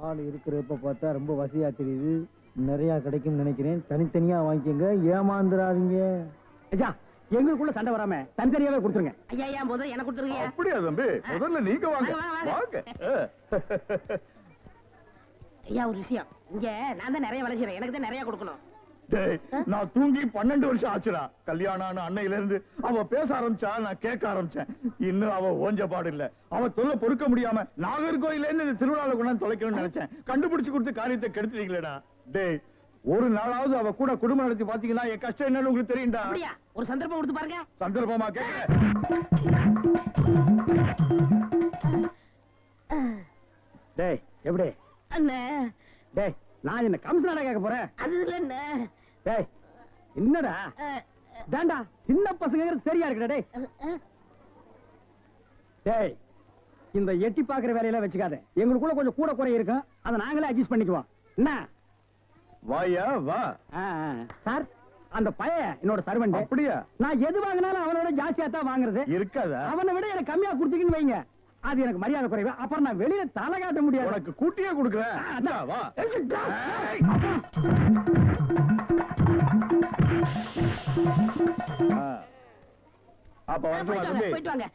ஆள் இருக்கிறப்ப பார்த்தா ரொம்ப வசதியா தெரியுது. நிறைய கிடைக்கும் நினைக்கிறேன். தனித்தனியா வாங்கிக்கங்க, ஏமாந்துடாதீங்க. ஐயா எங்களுக்குள்ள சண்டை வராம தனித்தனியாவே கொடுத்துருங்க. ஐயா ஐயா முதல்ல எனக்கு கொடுத்துருங்க. அப்படியா தம்பி? முதல்ல நீங்க வாங்க வாங்க. ஐயா ஒரு விஷயம், இங்க நான் தான் நிறைய வேலை செய்யறேன், எனக்கு தான் நிறைய கொடுக்கணும். நான் தூங்கி 12 வருஷம் ஆச்சுடா. கல்யாணம் அன்னையில இருந்து அவ பேச ஆரம்பிச்சா நான் கேட்க ஆரம்பிச்சேன். இன்னும் அவ ஓஞ்ச பாடு இல்ல. அவ தொல்லை பொறுக்க முடியாம நாகர்கோயில இருந்து இந்த திருவிழாவில் கொண்டாந்து தொலைக்கணும்னு நினைச்சேன். கண்டுபிடிச்சு கொடுத்து காரியத்தை கெடுத்துட்டீங்களேடா. டேய் ஒரு நாளாவது அவ கூட குடும்பம் நடத்தி பாத்தீங்கன்னா என் கஷ்டம் என்னன்னு உங்களுக்கு தெரியும்டா. அப்படியா? ஒரு சந்தர்ப்பம் கொடுத்து பாருங்க. சந்தர்ப்பமா கேட்க. டேய் எப்படி அண்ணே? டேய் நான் என்ன கமிஷனரா கேட்க போறேன்? அது இல்ல அண்ணே. டேய் என்னடா டேண்டா சின்ன பசங்கிறது சரியா இருக்குடா. டேய் டேய் இந்த எட்டி பாக்குற வேலையெல்லாம் வச்சுக்காத. எங்களுக்குள்ள கொஞ்சம் கூட குறை இருக்கும், அதை நாங்களே அட்ஜஸ்ட் பண்ணிக்குவோம். என்ன வாயா வா. சார் அந்த பையன் என்னோட சர்வெண்ட். அப்படியா? நான் எது வாங்கினாலும் அவனோட ஜாஸ்தியா தான் வாங்குறது. இருக்காதா? அவனை விட எனக்கு கம்மியா கொடுத்தீங்கன்னு வைங்க, அது எனக்கு மரியாதை குறைவு. அப்புறம் நான் வெளியில தலை காட்ட முடியாது. உனக்கு கூட்டியே கொடுக்குறேன். வா. அப்ப வந்து போயிட்டு வாங்க.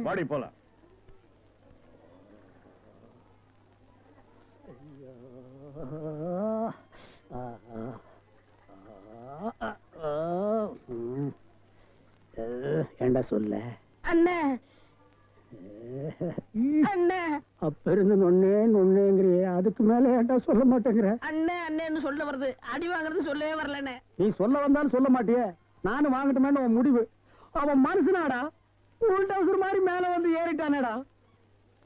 வாடி போலாம். ஏண்டா சொல்ல அண்ணே? அண்ணே அப்ப இருந்து நொன்னேங்கிறியே, அதுக்கு மேல ஏண்டா சொல்ல மாட்டேங்கிற? அண்ணே அண்ணேன்னு சொல்ல வருது, அடி வாங்குறது சொல்லவே வரலண்ணே. நீ சொல்ல வந்தாலும் சொல்ல மாட்டியே, நானும் வாங்கட்டுமேன்னு உன் முடிவு. அவன் மனுஷனாடா, உள் டவுசர் மாதிரி மேல வந்து ஏறிட்டானேடா.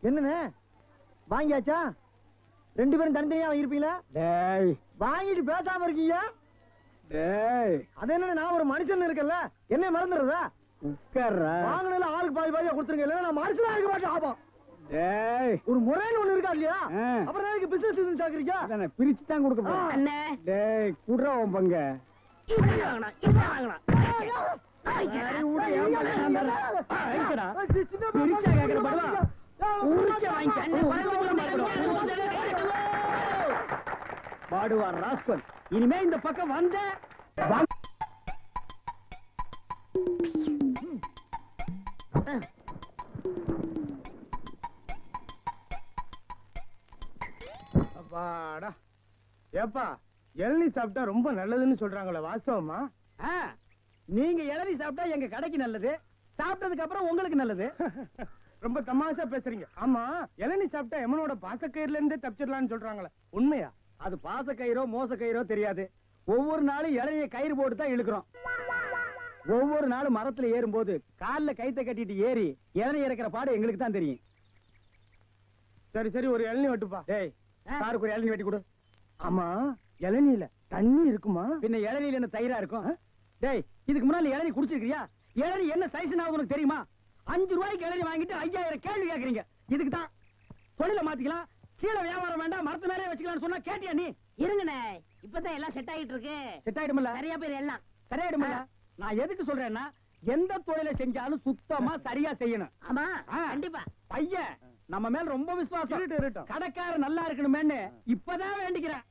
என்னண்ணே வாங்கியாச்சா? 2 பேரும் தனித்தனியா இருப்பீங்களா? டேய் வாங்கிட்டு பேசாம இருக்கீங்க. டேய் அது என்ன, நான் ஒரு மனுஷன் இருக்கல, என்ன மறந்துடுறதா? உட்கார்றா. வாங்கினதுல ஆளுக்கு பாதி பாதியா கொடுத்துருங்க, இல்ல நான் மனுஷனா இருக்க மாட்டேன். ஆபம். டேய் ஒரு முறைன்னு ஒண்ணு இருக்கா இல்லையா? அப்புறம் எனக்கு பிசினஸ் இது சாக்குறீங்க. அதானே பிரிச்சு தான் கொடுக்க போறேன். அண்ணே டேய் குடுறா உன் பங்க. இப்படி வாங்கணும், இப்படி வாங்கணும். சரி விடு, ஏமாளே நான் தரேன். வாங்கிக்கடா. பிரிச்சா கேக்குற படுவா. உரிச்ச வாங்கிக்க. அண்ணே குறைச்சு பாடுவா ராஸ்கல். இனிமே இந்த பக்கம் வந்த அப்பாடா. ஏப்பா இளநீ சாப்பிட்டா ரொம்ப நல்லதுன்னு சொல்றாங்களே, வாஸ்தவமா? நீங்க இளநீ சாப்பிட்டா எங்க கடைக்கு நல்லது, சாப்பிட்டதுக்கு அப்புறம் உங்களுக்கு நல்லது. ரொம்ப தமாஷா பேசுறீங்க. ஆமா, இளநீ சாப்பிட்டா எமனோட பாசக்கயிறுல இருந்தே தப்பிச்சிடலாம்னு சொல்றாங்களே, உண்மையா? அது பாச கயிறோ மோச கயிறோ தெரியாது. ஒவ்வொரு நாளும் இளநிய கயிறு போட்டு தான் இழுக்கிறோம். ஒவ்வொரு நாளும் மரத்துல ஏறும்போது கால்ல கைத்த கட்டிட்டு ஏறி இளநீ இறக்கிற பாடு எங்களுக்கு தான் தெரியும். சரி சரி, ஒரு இளநீ வெட்டுப்பா. டேய் சாருக்கு ஒரு இளநீ வெட்டி கொடு. ஆமா, இளநீல தண்ணி இருக்குமா? பின்ன இளநீல என்ன தயிரா இருக்கும்? டேய் இதுக்கு முன்னாடி இளநீ குடிச்சிருக்கியா? இளநீ என்ன சைஸ் உனக்கு தெரியுமா? 5 ரூபாய்க்கு இளநீ வாங்கிட்டு 5000 கேள்வி கேக்குறீங்க. இதுக்கு தான் தொழில மாத்திக்கலாம், கீழே வியாபாரம் வேண்டாம், மரத்து மேலே வச்சுக்கலாம்னு சொன்னா கேட்டியா நீ? இருங்கண்ணே, இப்பதான் எல்லாம் செட் ஆயிட்டு இருக்கு. செட் ஆயிடும்ல? நிறைய பேர் எல்லாம் சரியாயிடும்ல? நான் எதுக்கு சொல்றேன்னா, எந்த தொழிலை செஞ்சாலும் சுத்தமா சரியா செய்யணும். ஆமா கண்டிப்பா. பையன் நம்ம மேல ரொம்ப விசுவாசம். கடைக்காரர் நல்லா இருக்கணுமேன்னு இப்பதான் வேண்டிக்கிறேன்.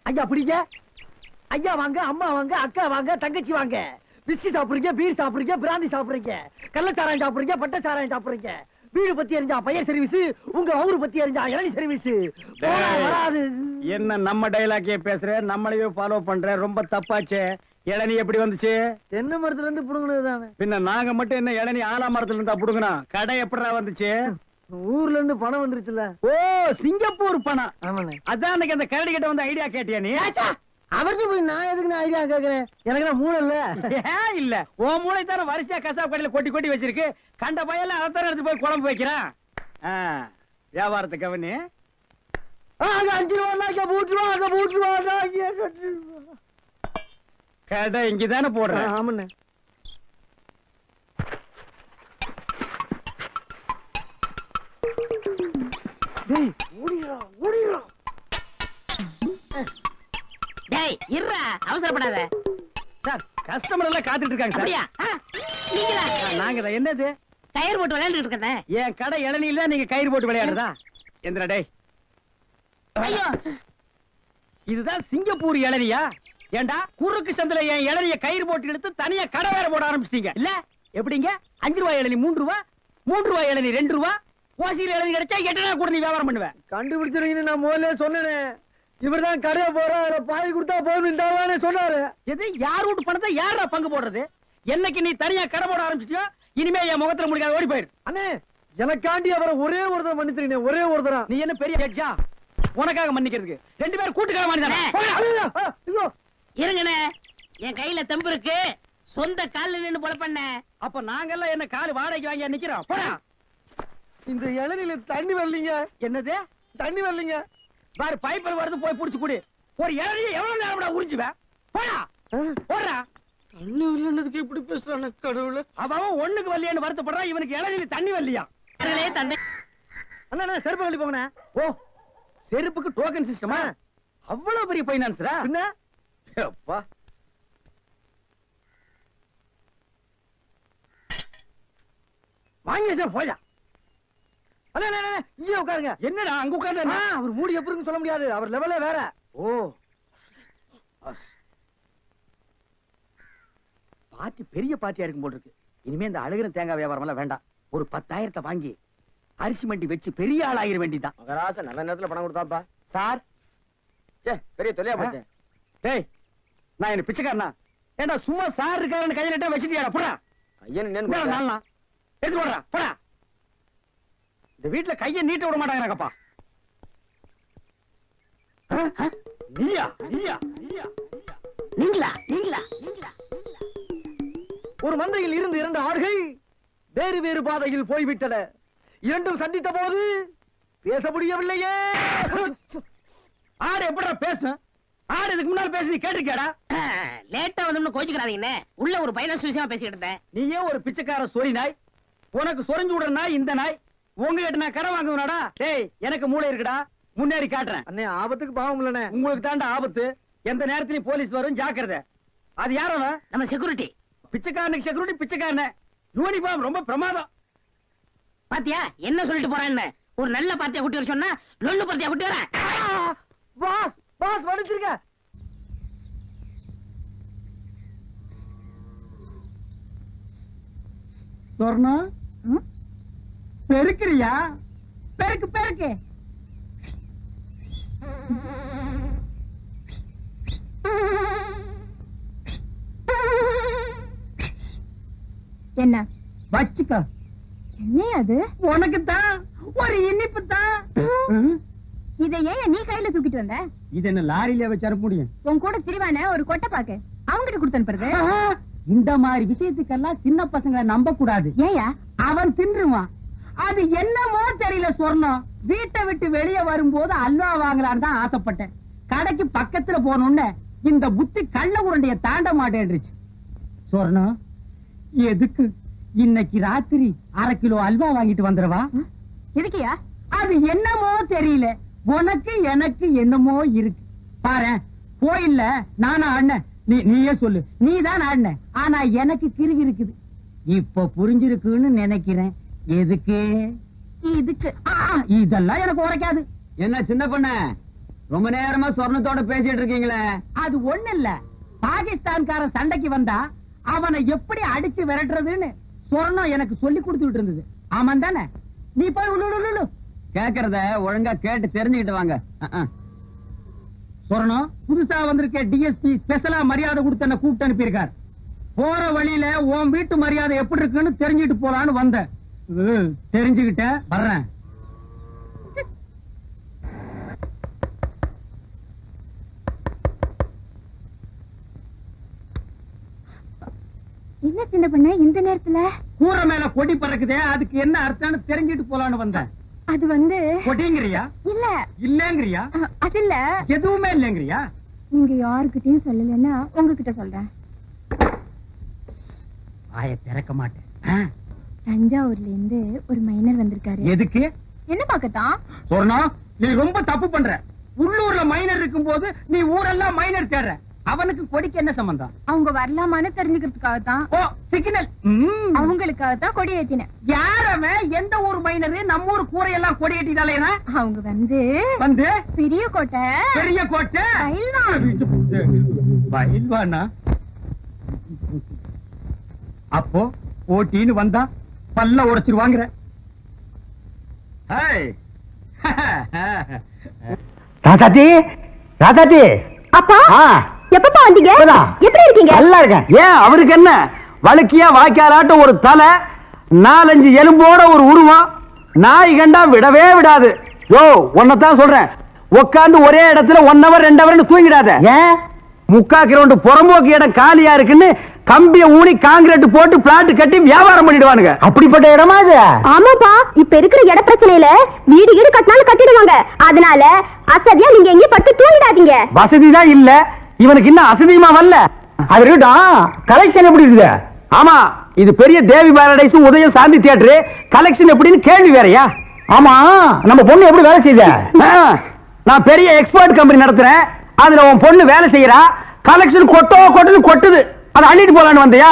ஐயா பிடிங்க. ஐயா வாங்க, அம்மா வாங்க, அக்கா வாங்க, தங்கச்சி வாங்க. விஸ்கி சாப்பிடுறீங்க, பீர் சாப்பிடுறீங்க, பிராந்தி சாப்பிடுறீங்க, கள்ளச்சாராயம் சாப்பிடுறீங்க, பட்ட சாராயம் சாப்பிடுறீங்க. வீடு பத்தி எரிஞ்சா பையர் சர்வீஸ், உங்க ஊரு பத்தி எரிஞ்சா இளநீ சர்வீஸ். வராது. என்ன நம்ம டைலாக்கே பேசுற, நம்மளையே ஃபாலோ பண்ற, ரொம்ப தப்பாச்சே. இளநீ எப்படி வந்துச்சு? தென்னை மரத்துல இருந்து புடுங்கினது தானே. பின்ன நாங்க மட்டும் என்ன இளநீ ஆலா மரத்துல இருந்தா புடுங்கணும்? கடை எப்படா வந்துச்சு? ஊர்ல இருந்து பணம் வந்துருச்சுல. ஓ சிங்கப்பூர் பணம். ஆமாண்ணே. அதான் அன்னைக்கு அந்த கரடி கிட்ட வந்து ஐடியா கேட்டியா நீ? அவருக்கு போய் நான் எதுக்கு நான் ஐடியா கேக்குறேன்? எனக்கு நான் மூளை இல்ல. ஏன் இல்ல? ஓ மூளை தான வரிசையா கசாப் கடையில கொட்டி கொட்டி வச்சிருக்கு. கண்ட பையெல்லாம் அதான் எடுத்து போய் குழம்பு வைக்கிறான். வியாபாரத்தை கவனி. 5 ரூபா பூட்டுருவா. கடை இங்கதானே போடுறேன். ஆமாண்ணே. டேய் இருடா, அவசரப்படாத. சார் கஸ்டமர் எல்லாம் காத்துட்டு இருக்காங்க சார். அப்படியா? நீங்களா? நாங்க தான். என்னது? கயிறு போட்டு விளையாண்டுட்டு இருக்கேன். என் கடை இளநில தான் நீங்க கயிறு போட்டு விளையாடுறதா? எந்திரா டேய். ஐயோ, இதுதான் சிங்கப்பூர் இளநியா? ஏண்டா குறுக்கு சந்தில என் இளநிய கயிறு போட்டு எடுத்து தனியா கடை வேற போட ஆரம்பிச்சிட்டீங்க இல்ல? எப்படிங்க? 5 ரூபாய் இளநி 3 ரூபாய், 3 ரூபாய் இளநி 2 ரூபாய், ஓசியில் இளநி கிடைச்சா 8 நாள் கூட நீ வியாபாரம் பண்ணுவேன். கண்டுபிடிச்சிருக்கீங்கன்னு நான் முதல்ல சொன்னேனே. இவர்தான் கடையை போறா, பாய் கொடுத்தா போதும் சொன்னாரு. எது? யார் வீட்டு பணத்தை யாரா பங்கு போடுறது? என்னைக்கு நீ தனியா கடை போட ஆரம்பிச்சிட்டியோ இனிமே என் முகத்துல முடிக்காத, ஓடி போயிரு. அண்ணே, எனக்காண்டி அவரை ஒரே ஒருத்தர் மன்னிச்சிருக்கீங்க, ஒரே ஒருத்தரா. நீ என்ன பெரிய ஜட்ஜா உனக்காக மன்னிக்கிறதுக்கு? 2 பேரும் கூட்டுக்கார மாட்டானே. இருங்கண்ணே, என் கையில தெம்பு இருக்கு. சொந்த கால்ல நின்னு போல பண்ண. அப்ப நாங்கெல்லாம் என்ன கால் வாடகைக்கு வாங்கி நிக்கிறோம்? போடா. இந்த இளநில தண்ணி வரலீங்க. என்னது? தண்ணி வரலீங்க. பாரு, பைப்பில் வருது, போய் புடிச்சு குடி. ஒரு இளநியை எவ்வளவு நேரம் உறிஞ்சுவேன்? போடா போடா. தண்ணி வரலன்னதுக்கு இப்படி பேசுறானே கடவுளே. அவன் ஒண்ணுக்கு வரலையான்னு வருத்தப்படுறான், இவனுக்கு இளநில தண்ணி வரலையா? தந்தை அண்ணா செருப்பு கழட்டி போங்கண்ணே. ஓ, செருப்புக்கு டோக்கன் சிஸ்டமா? அவ்வளவு பெரிய பைனான்ஸ்ரா? என்ன அப்பா, வாங்கி வச்சா போயா. அண்ணா இங்கே உட்காருங்க. என்னடா அங்க உட்கார்ந்து? அவர் மூடி எப்படி சொல்ல முடியாது, அவர் லெவலே வேற. ஓ, பார்ட்டி பெரிய பார்ட்டியா இருக்கும் போல இருக்கு. இனிமே இந்த அழுகிற தேங்காய் வியாபாரம் எல்லாம் வேண்டாம். ஒரு 10,000 வாங்கி அரிசி மண்டி வச்சு பெரிய ஆள் ஆகிற வேண்டிதான். மகராச நல்ல நேரத்துல பணம் கொடுத்தாப்பா. சார், பெரிய தொல்லையா போச்சு. டேய், நான் என்ன பிச்சைக்காரனா? ஏண்டா சும்மா சார் இருக்காருன்னு கையில எட்ட வச்சிட்டியாடா? போடா. ஐயன் நாளா எடுத்து போடுறா, போடா. இந்த வீட்டுல கைய நீட்ட விட மாட்டாங்கப்பா. நீயா நீயா நீயா? நீங்களா? நீங்களா? நீங்களா? ஒரு மந்தையில் இருந்து 2 ஆடுகள் வேறு வேறு பாதையில் போய்விட்டன. இரண்டும் சந்தித்த போது பேச முடியவில்லையே. ஆடு எப்படா பேசும்? ஆடு இதுக்கு முன்னால பேசி நீ கேட்டிருக்கியாடா? லேட்டா வந்து கோச்சுக்கிறாதீங்கண்ணே. உள்ள ஒரு பைனான்ஸ் விஷயமா பேசிக்கிட்டு இருந்தேன். நீயே ஒரு பிச்சைக்கார சொறி நாய். உனக்கு சொரிஞ்சு விடுற நாய் இந்த நாய். உங்ககிட்ட நான் கடை வாங்குவனாடா? டேய், எனக்கு மூளை இருக்குடா, முன்னேறி காட்டுறேன். அண்ணே, ஆபத்துக்கு பாவம் இல்லனே. உங்களுக்கு தாண்டா ஆபத்து. எந்த நேரத்திலயும் போலீஸ் வரும், ஜாக்கிரதை. அது யாரவன்? நம்ம செக்யூரிட்டி. பிச்சைக்காரனுக்கு செக்யூரிட்டி பிச்சைக்காரன. யூனிஃபார்ம் ரொம்ப பிரமாதம். பாத்தியா என்ன சொல்லிட்டு போறான்னு? ஒரு நல்ல பார்ட்டியா குட்டி வர சொன்னா லொல்லு பார்ட்டியா குட்டி வரேன். பாஸ் பாஸ் வடிச்சிருக்க. சொர்ணம், பெருக்கிறியா? பெருக்கு பெருக்கு. என்ன வச்சுக்க. என்ன அது? உனக்கு தான் ஒரு இனிப்பு தான். இத ஏன் நீ கையில தூக்கிட்டு வந்த? இது என்ன லாரியில வச்சு அனுப்ப முடியும்? உன் கூட திரிவானே ஒரு கொட்டை பாக்கு, அவங்கிட்ட கொடுத்து அனுப்புறது. இந்த மாதிரி விஷயத்துக்கெல்லாம் சின்ன பசங்களை நம்ப கூடாது. ஏயா? அவன் தின்றுவான். அது என்னமோ தெரியல சொர்ணம். வீட்டை விட்டு வெளியே வரும்போது அல்வா வாங்கலான்னு தான் ஆசைப்பட்டேன். கடைக்கு பக்கத்துல போனோன்னு இந்த புத்தி கள்ள உருண்டைய தாண்ட மாட்டேன்றுச்சு. சொர்ணம், எதுக்கு இன்னைக்கு ராத்திரி 1/2 கிலோ அல்வா வாங்கிட்டு வந்துடவா? எதுக்கியா? அது என்னமோ தெரியல, உனக்கு எனக்கு என்னமோ இருக்கு. பாரு, கோயில்ல நானா ஆடின, நீயே சொல்லு. நீதான் ஆடின, ஆனா எனக்கு கிறுகி இருக்குது. இப்ப புரிஞ்சிருக்குன்னு நினைக்கிறேன். எதுக்கு? இதுக்கு. இதெல்லாம் எனக்கு உரைக்காது. என்ன சின்ன பொண்ண, ரொம்ப நேரமா சொர்ணத்தோட பேசிட்டு இருக்கீங்களே? அது ஒண்ணு இல்ல, பாகிஸ்தான்காரன் சண்டைக்கு வந்தா அவனை எப்படி அடிச்சு விரட்டுறதுன்னு சொர்ணம் எனக்கு சொல்லி கொடுத்துட்டு இருந்தது. ஆமாம் தானே? நீ போய் உள்ளு. கேக்குறத ஒழுங்கா கேட்டு தெரிஞ்சுக்கிட்டு வாங்க. சொர்ணம், புதுசா வந்திருக்க டிஎஸ்பி ஸ்பெஷலா மரியாதை கொடுத்து என்ன கூப்பிட்டு அனுப்பியிருக்கார். போற வழியில உன் வீட்டு மரியாதை எப்படி இருக்குன்னு தெரிஞ்சுட்டு போலான்னு வந்தேன். தெரிஞ்சுக்கிட்ட வர்றேன். என்ன சின்ன பண்ண இந்த நேரத்துல? கூரை மேல கொடி பறக்குதே, அதுக்கு என்ன அர்த்தம்னு தெரிஞ்சுட்டு போலான்னு வந்தேன். அது வந்து கொடிங்கிறியா? இல்ல இல்லங்கிறியா? அது இல்ல, எதுவுமே இல்லங்கிறியா? நீங்க யாருக்கிட்டையும் சொல்லலன்னா உங்ககிட்ட சொல்றேன். வாயை திறக்க மாட்டேன். தஞ்சாவூர்ல இருந்து ஒரு மைனர் வந்திருக்காரு. எதுக்கு? என்ன பாக்கத்தான்? சொன்னா நீ ரொம்ப தப்பு பண்ற. உள்ளூர்ல மைனர் இருக்கும் போது நீ ஊரெல்லாம் மைனர் தேடுற. அவனுக்கு கொடிக்கு என்ன சம்பந்தம்? அவங்க வரலாமான்னு தெரிஞ்சுக்கிறதுக்காக தான். ஓ, சிக்னல். அவங்களுக்காக தான் கொடி ஏத்தினேன். யாரவே எந்த ஊர் மைனரு நம்ம ஊர் கூரையெல்லாம் கொடி ஏற்றிட்டாலேனா? அவங்க வந்து வந்து பெரிய கோட்டை பெரிய கோட்டை பயில்வானா? அப்போ போட்டின்னு வந்தா பல்ல உடைச்சிருவாங்கிற. ராதாத்தி, ராதாத்தி. அப்பா எப்பப்பா வந்தீங்க? எப்படி இருக்கீங்க? நல்லா இருக்கேன். ஏன் அவருக்கு என்ன? வழுக்கியா வாய்க்காலாட்டம் ஒரு தலை, 4-5 எலும்போட ஒரு உருவம், நாய் கண்டா விடவே விடாது. யோ, உன்னதான் சொல்றேன், உட்காந்து ஒரே இடத்துல 1 hour 2 hour தூங்கிடாத. ஏன்? 3/4 கிலோமீட்டர் புறம்போக்கு இடம் காலியா இருக்குன்னு கம்பிய ஊனி காங்கிரீட் போட்டு பிளாட் கட்டி வியாபாரம் பண்ணிடுவானுங்க. அப்படிப்பட்ட இடமா இது? ஆமாப்பா, இப்ப இருக்கிற இட பிரச்சனையில வீடு வீடு கட்டினாலும் கட்டிடுவாங்க. அதனால அசதியா நீங்க எங்கேயும் பட்டு தூங்கிடாதீங்க. வசதி தான் இல்ல, இவனுக்கு இன்னும் அசதியுமா வரல. அது இருக்கட்டும், கலெக்ஷன் எப்படி இருக்குது? ஆமா, இது பெரிய தேவி பாரடைஸ் உதயம் சாந்தி தியேட்டர், கலெக்ஷன் எப்படின்னு கேள்வி வேறயா? ஆமா, நம்ம பொண்ணு எப்படி வேலை செய்த? நான் பெரிய எக்ஸ்போர்ட் கம்பெனி நடத்துறேன், அதுல உன் பொண்ணு வேலை செய்யறா, கலெக்ஷன் கொட்டுது. அதை அள்ளிட்டு போலான்னு வந்தியா?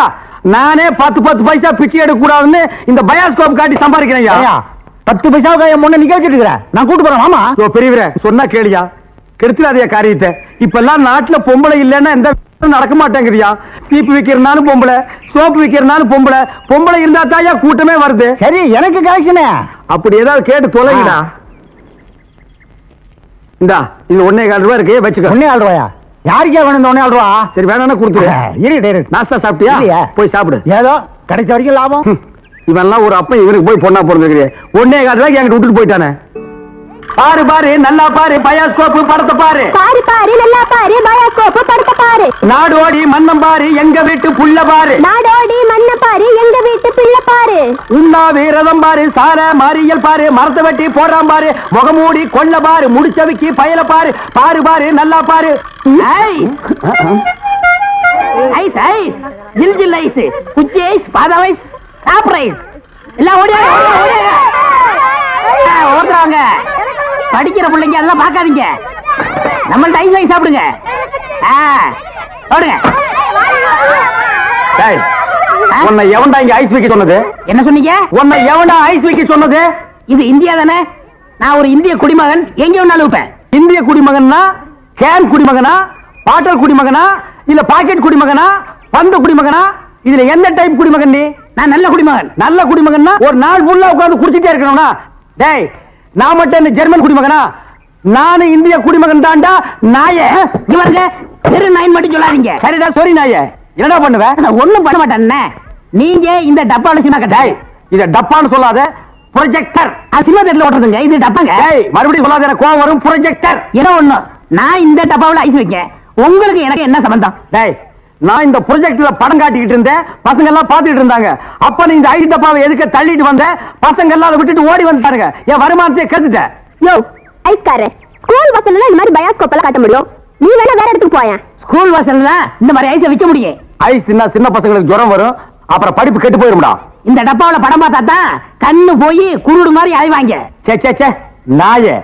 நானே 10 பைசா பிச்சை எடுக்க கூடாதுன்னு இந்த பயாஸ்கோப் காட்டி சம்பாதிக்கிறேன். 10 பைசாவுக்கு என் பொண்ணை நிக்க வச்சுட்டு இருக்கிறேன், நான் கூட்டு போறேன். ஆமா பெரியவரே, சொன்னா கேளியா, கெடுத்துடாதே காரியத்தை. இப்ப எல்லாம் நாட்டுல பொம்பளை இல்லைன்னா எந்த நடக்க மாட்டேங்குதியா. சீப்பு விக்கிறனாலும் பொம்பளை, சோப்பு விக்கிறனாலும் பொம்பளை, பொம்பளை இருந்தா தாயா கூட்டமே வருது. சரி, எனக்கு கலெக்ஷனே அப்படி ஏதாவது கேட்டு தொலைங்கடா. இந்தா, இது 1.25 ரூபாய் இருக்கு, வச்சுக்க. 1.25 ரூபாயா? யாருக்கே வேணும் இந்த 1.25 ரூபா? சரி, வேணா கொடுத்துரு. நாஸ்தா சாப்பிட்டியா? போய் சாப்பிடு. ஏதோ கிடைச்ச வரைக்கும் லாபம். இவன்லாம் ஒரு அப்ப இவனுக்கு போய் பொண்ணா பிறந்திருக்கிறேன். 1.25 ரூபாய்க்கு என்கிட்ட விட்டுட்டு போயிட்டானே. பாரு பாரு, நல்லா பாரு, பயாஸ்கோப்பு படத்தை பாரு. பாரு பாரு, நல்லா பாரு, பயாஸ்கோப்பு படத்தை பாரு. நாடோடி மன்னம் பாரு, எங்க வீட்டு புள்ள பாரு. நாடோடி மண்ண பாரு, எங்க வீட்டு பிள்ளை பாரு. உண்ணாவி ரதம் பாரு, சார மாரியல் பாரு, மரத்தை வெட்டி போடுறான் பாரு, முகமூடி கொள்ள பாரு, முடிச்சவிக்கி பயல பாரு. பாரு பாரு, நல்லா பாரு. ஐஸ் ஐஸ், ஜில் ஜில் ஐஸ், குச்சி ஐஸ், பாதாம் ஐஸ், சாப்பிட்ற ஐஸ் எல்லாம் ஓடுறாங்க. படிக்கிற பிள்ளைங்க அதெல்லாம் பார்க்காதீங்க, நம்மள்ட்ட ஐஸ் ஐஸ் சாப்பிடுங்க. சாப்பிடுங்க. உன்னை எவன்டா இங்க ஐஸ் வைக்க சொன்னது? என்ன சொன்னீங்க? உன்னை எவன்டா ஐஸ் வைக்க சொன்னது? இது இந்தியா தானே, நான் ஒரு இந்திய குடிமகன், எங்க வேணாலும் வைப்பேன். இந்திய குடிமகன்னா கேன் குடிமகனா, பாட்டல் குடிமகனா, இல்ல பாக்கெட் குடிமகனா, பந்து குடிமகனா? இதுல என்ன டைப் குடிமகன் நீ? நான் நல்ல குடிமகன். நல்ல குடிமகன்னா ஒரு நாள் ஃபுல்லா உட்கார்ந்து குடிச்சிட்டே இருக்கணும்னா? டேய், நான் மட்டும் என்ன ஜெர்மன் குடிமகனா? நானும் இந்திய குடிமகன் தான்டா. நாயே, இவருங்க தெரு நாயின் மட்டும் சொல்லாதீங்க. சரிடா, சாரி நாயே. என்னடா பண்ணுவேன்? நான் ஒண்ணும் பண்ண மாட்டேன். நீங்க இந்த டப்பால சினிமா கட்டாய். இத டப்பான்னு சொல்லாத, ப்ரொஜெக்டர். சினிமா தேட்டர்ல ஓட்டுறதுங்க, இது டப்பாங்க. மறுபடியும் சொல்லாத, எனக்கு கோவம் வரும். ப்ரொஜெக்டர் ஏதோ ஒண்ணு, நான் இந்த டப்பாவில் ஐஸ் வைக்க, உங்களுக்கு எனக்கு என்ன சம்பந்தம்? டேய், நான் இந்த ப்ரொஜெக்ட்ல படம் காட்டிக்கிட்டு இருந்தேன், பசங்க எல்லாம் பாத்துட்டு இருந்தாங்க. அப்ப நீ இந்த ஐஸ் டப்பாவை எதுக்கு தள்ளிட்டு வந்த? பசங்க எல்லாம் விட்டுட்டு ஓடி வந்துட்டாங்க. என் வருமானத்தை கெடுத்துட்டேன். யோ ஐஸ்காரே, ஸ்கூல் பசங்க இந்த மாதிரி பயாஸ்கோப் எல்லாம் காட்ட முடியும், நீ வேணா வேற இடத்துக்கு போயேன். ஸ்கூல் வாசல்ல இந்த மாதிரி ஐஸை விற்க முடியும். ஐஸ் தின்னா சின்ன பசங்களுக்கு ஜுரம் வரும், அப்புறம் படிப்பு கெட்டு போயிரும்டா. இந்த டப்பாவில படம் பார்த்தா தான் கண்ணு போய் குருடு மாதிரி அலைவாங்க. சே நாயே,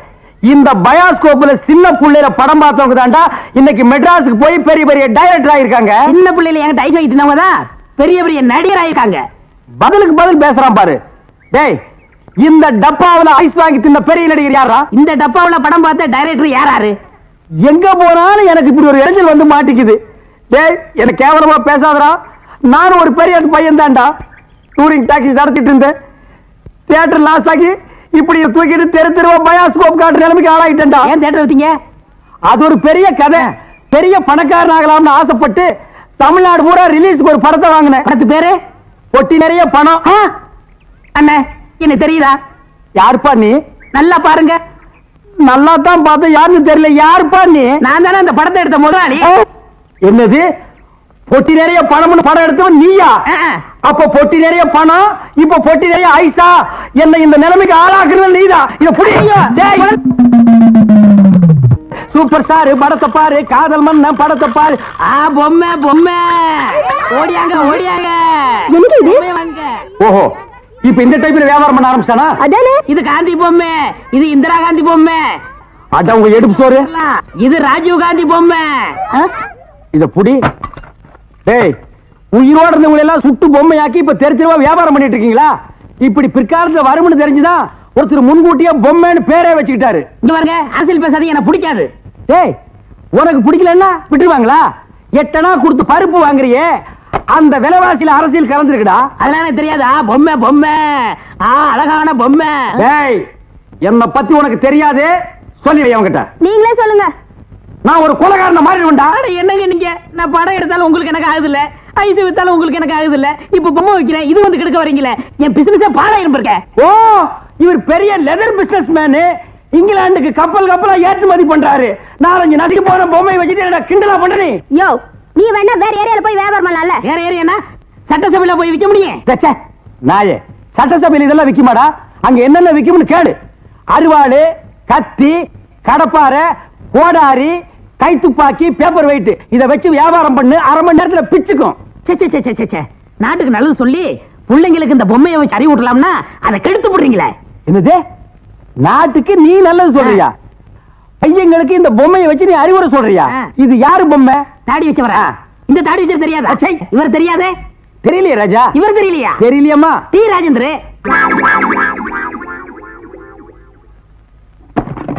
இந்த பயாஸ்கோப்ல சின்ன புள்ளையில படம் பார்த்தவங்க தான்டா இன்னைக்கு மெட்ராஸுக்கு போய் பெரிய பெரிய டைரக்டர் ஆயிருக்காங்க. சின்ன பிள்ளையில என்கிட்ட ஐஸ் வைத்தினவங்க தான் பெரிய பெரிய நடிகர் ஆயிருக்காங்க. பதிலுக்கு பதில் பேசுறான் பாரு. டேய், இந்த டப்பாவுல ஐஸ் வாங்கி தின்ன பெரிய நடிகர் யாரா? இந்த டப்பாவுல படம் பார்த்த டைரக்டர் யாராரு? எங்க போனாலும் எனக்கு இப்படி ஒரு இடைஞ்சல் வந்து மாட்டிக்குது. டேய், எனக்கு கேவலமா பேசாதடா. நானும் ஒரு பெரிய பையன் தான்டா. டூரிங் டாக்ஸி நடத்திட்டு இருந்தேன். தியேட்டர் லாஸ் ஆகி இப்படி தூக்கிட்டு தெருவா பயாஸ்கோப் காட்டுற நிலைமைக்கு ஆளாயிட்டேன்டா. ஏன் தியேட்டர் வச்சீங்க? அது ஒரு பெரிய கதை. பெரிய பணக்காரன் ஆகலாம்னு ஆசைப்பட்டு தமிழ்நாடு பூரா ரிலீஸ்க்கு ஒரு படத்தை வாங்கினேன். படத்து பேரு பொட்டி நிறைய பணம். அண்ணே, என்ன தெரியுதா? யாருப்பா நீ? நல்லா பாருங்க. நல்லா தான் பார்த்தேன், யாருன்னு தெரியல. யாருப்பா நீ? நான் தானே அந்த படத்தை எடுத்த முதலாளி. என்னது, பொட்டி நிறைய பணம்னு படம் எடுத்தவன் நீயா? அப்ப பொட்டி நிறைய பணம், இப்ப பொட்டி நிறைய ஐசா? என்ன இந்த நிலைமைக்கு ஆளாக்குறது நீதான். இத புரியுங்க. சூப்பர் ஸ்டார் படத்தை பாரு, காதல் மன்னன் படத்தை பாரு. பொம்மை பொம்மை ஓடியாங்க ஓடியாங்க. ஓஹோ, இப்ப இந்த டைப்ல வியாபாரம் பண்ண ஆரம்பிச்சானா? அதானே, இது காந்தி பொம்மை, இது இந்திரா காந்தி பொம்மை. அட உங்க எடுப்பு சோறு. இது ராஜீவ் காந்தி பொம்மை. இத புடி. டேய், உயிரோட இருந்தவங்க எல்லாம் சுட்டு பொம்மையாக்கி இப்ப தெருவா வியாபாரம் பண்ணிட்டு இருக்கீங்களா? இப்படி பிற்காலத்துல வரும்னு தெரிஞ்சுதான் ஒருத்தர் முன்கூட்டியே பொம்மைன்னு பேரே வச்சுக்கிட்டாரு. இங்க பாருங்க, அரசியல் பேசாதீங்க, எனக்கு பிடிக்காது. டேய், உனக்கு பிடிக்கலன்னா விட்டுருவாங்களா? 8 அணா கொடுத்து பருப்பு வாங்குறியே, அந்த விலைவாசியில அரசியல் கலந்துருக்குடா. அதெல்லாம் எனக்கு தெரியாதா? பொம்மை பொம்மை, அழகான பொம்மை. டேய், என்ன பத்தி உனக்கு தெரியாது, சொல்லிடுறேன் அவங்கிட்ட. நீங்களே சொல்லுங்க. நான் ஒரு கொலைகாரனை மாறிடுவேன்டா. என்னங்க நீங்க? நான் படம் எடுத்தாலும் உங்களுக்கு எனக்கு ஆகுது இல்ல, ஐஸ் வித்தாலும் உங்களுக்கு எனக்கு ஆகுது இல்ல, இப்ப பொம்மை வைக்கிறேன், இது வந்து கெடுக்க வரீங்களே, என் பிசினஸே பாழாயிரும் இருக்க. ஓ, இவர் பெரிய லெதர் பிசினஸ் மேனு, இங்கிலாந்துக்கு கப்பலா ஏற்றுமதி பண்றாரு. 4-5 நாட்டுக்கு போற பொம்மை வச்சுட்டு என்ன கிண்டலா பண்ற? யோ, நீ வேணா வேற ஏரியால போய் வியாபாரம் பண்ணலாம்ல. வேற ஏரியா சட்டசபையில போய் விற்க முடியும்? நாயே, சட்டசபையில் இதெல்லாம் விக்குமாடா? அங்க என்னென்ன விக்கும்னு கேளு. அருவாளு, கத்தி, கடப்பாரை, கோடாரி, கைத்துப்பாக்கி, பேப்பர் வெயிட், இத வச்சு வியாபாரம் பண்ணு, 1/2 மணி நேரத்துல பிச்சுக்கும். நாட்டுக்கு நல்லது சொல்லி பிள்ளைங்களுக்கு இந்த பொம்மையை வச்சு அறிவு விடலாம்னா அதை கெடுத்து போடுறீங்களே. என்னது? நாட்டுக்கு நீ நல்லது சொல்றியா? பையங்களுக்கு இந்த பொம்மையை வச்சு நீ அறிவுரை சொல்றியா? இது யாரு பொம்மை? தாடி வச்சவரா? இந்த தாடி வச்சது தெரியாதா? இவர் தெரியாதே? தெரியலையே ராஜா. இவர் தெரியலையா? தெரியலையம்மா. டி ராஜேந்திர.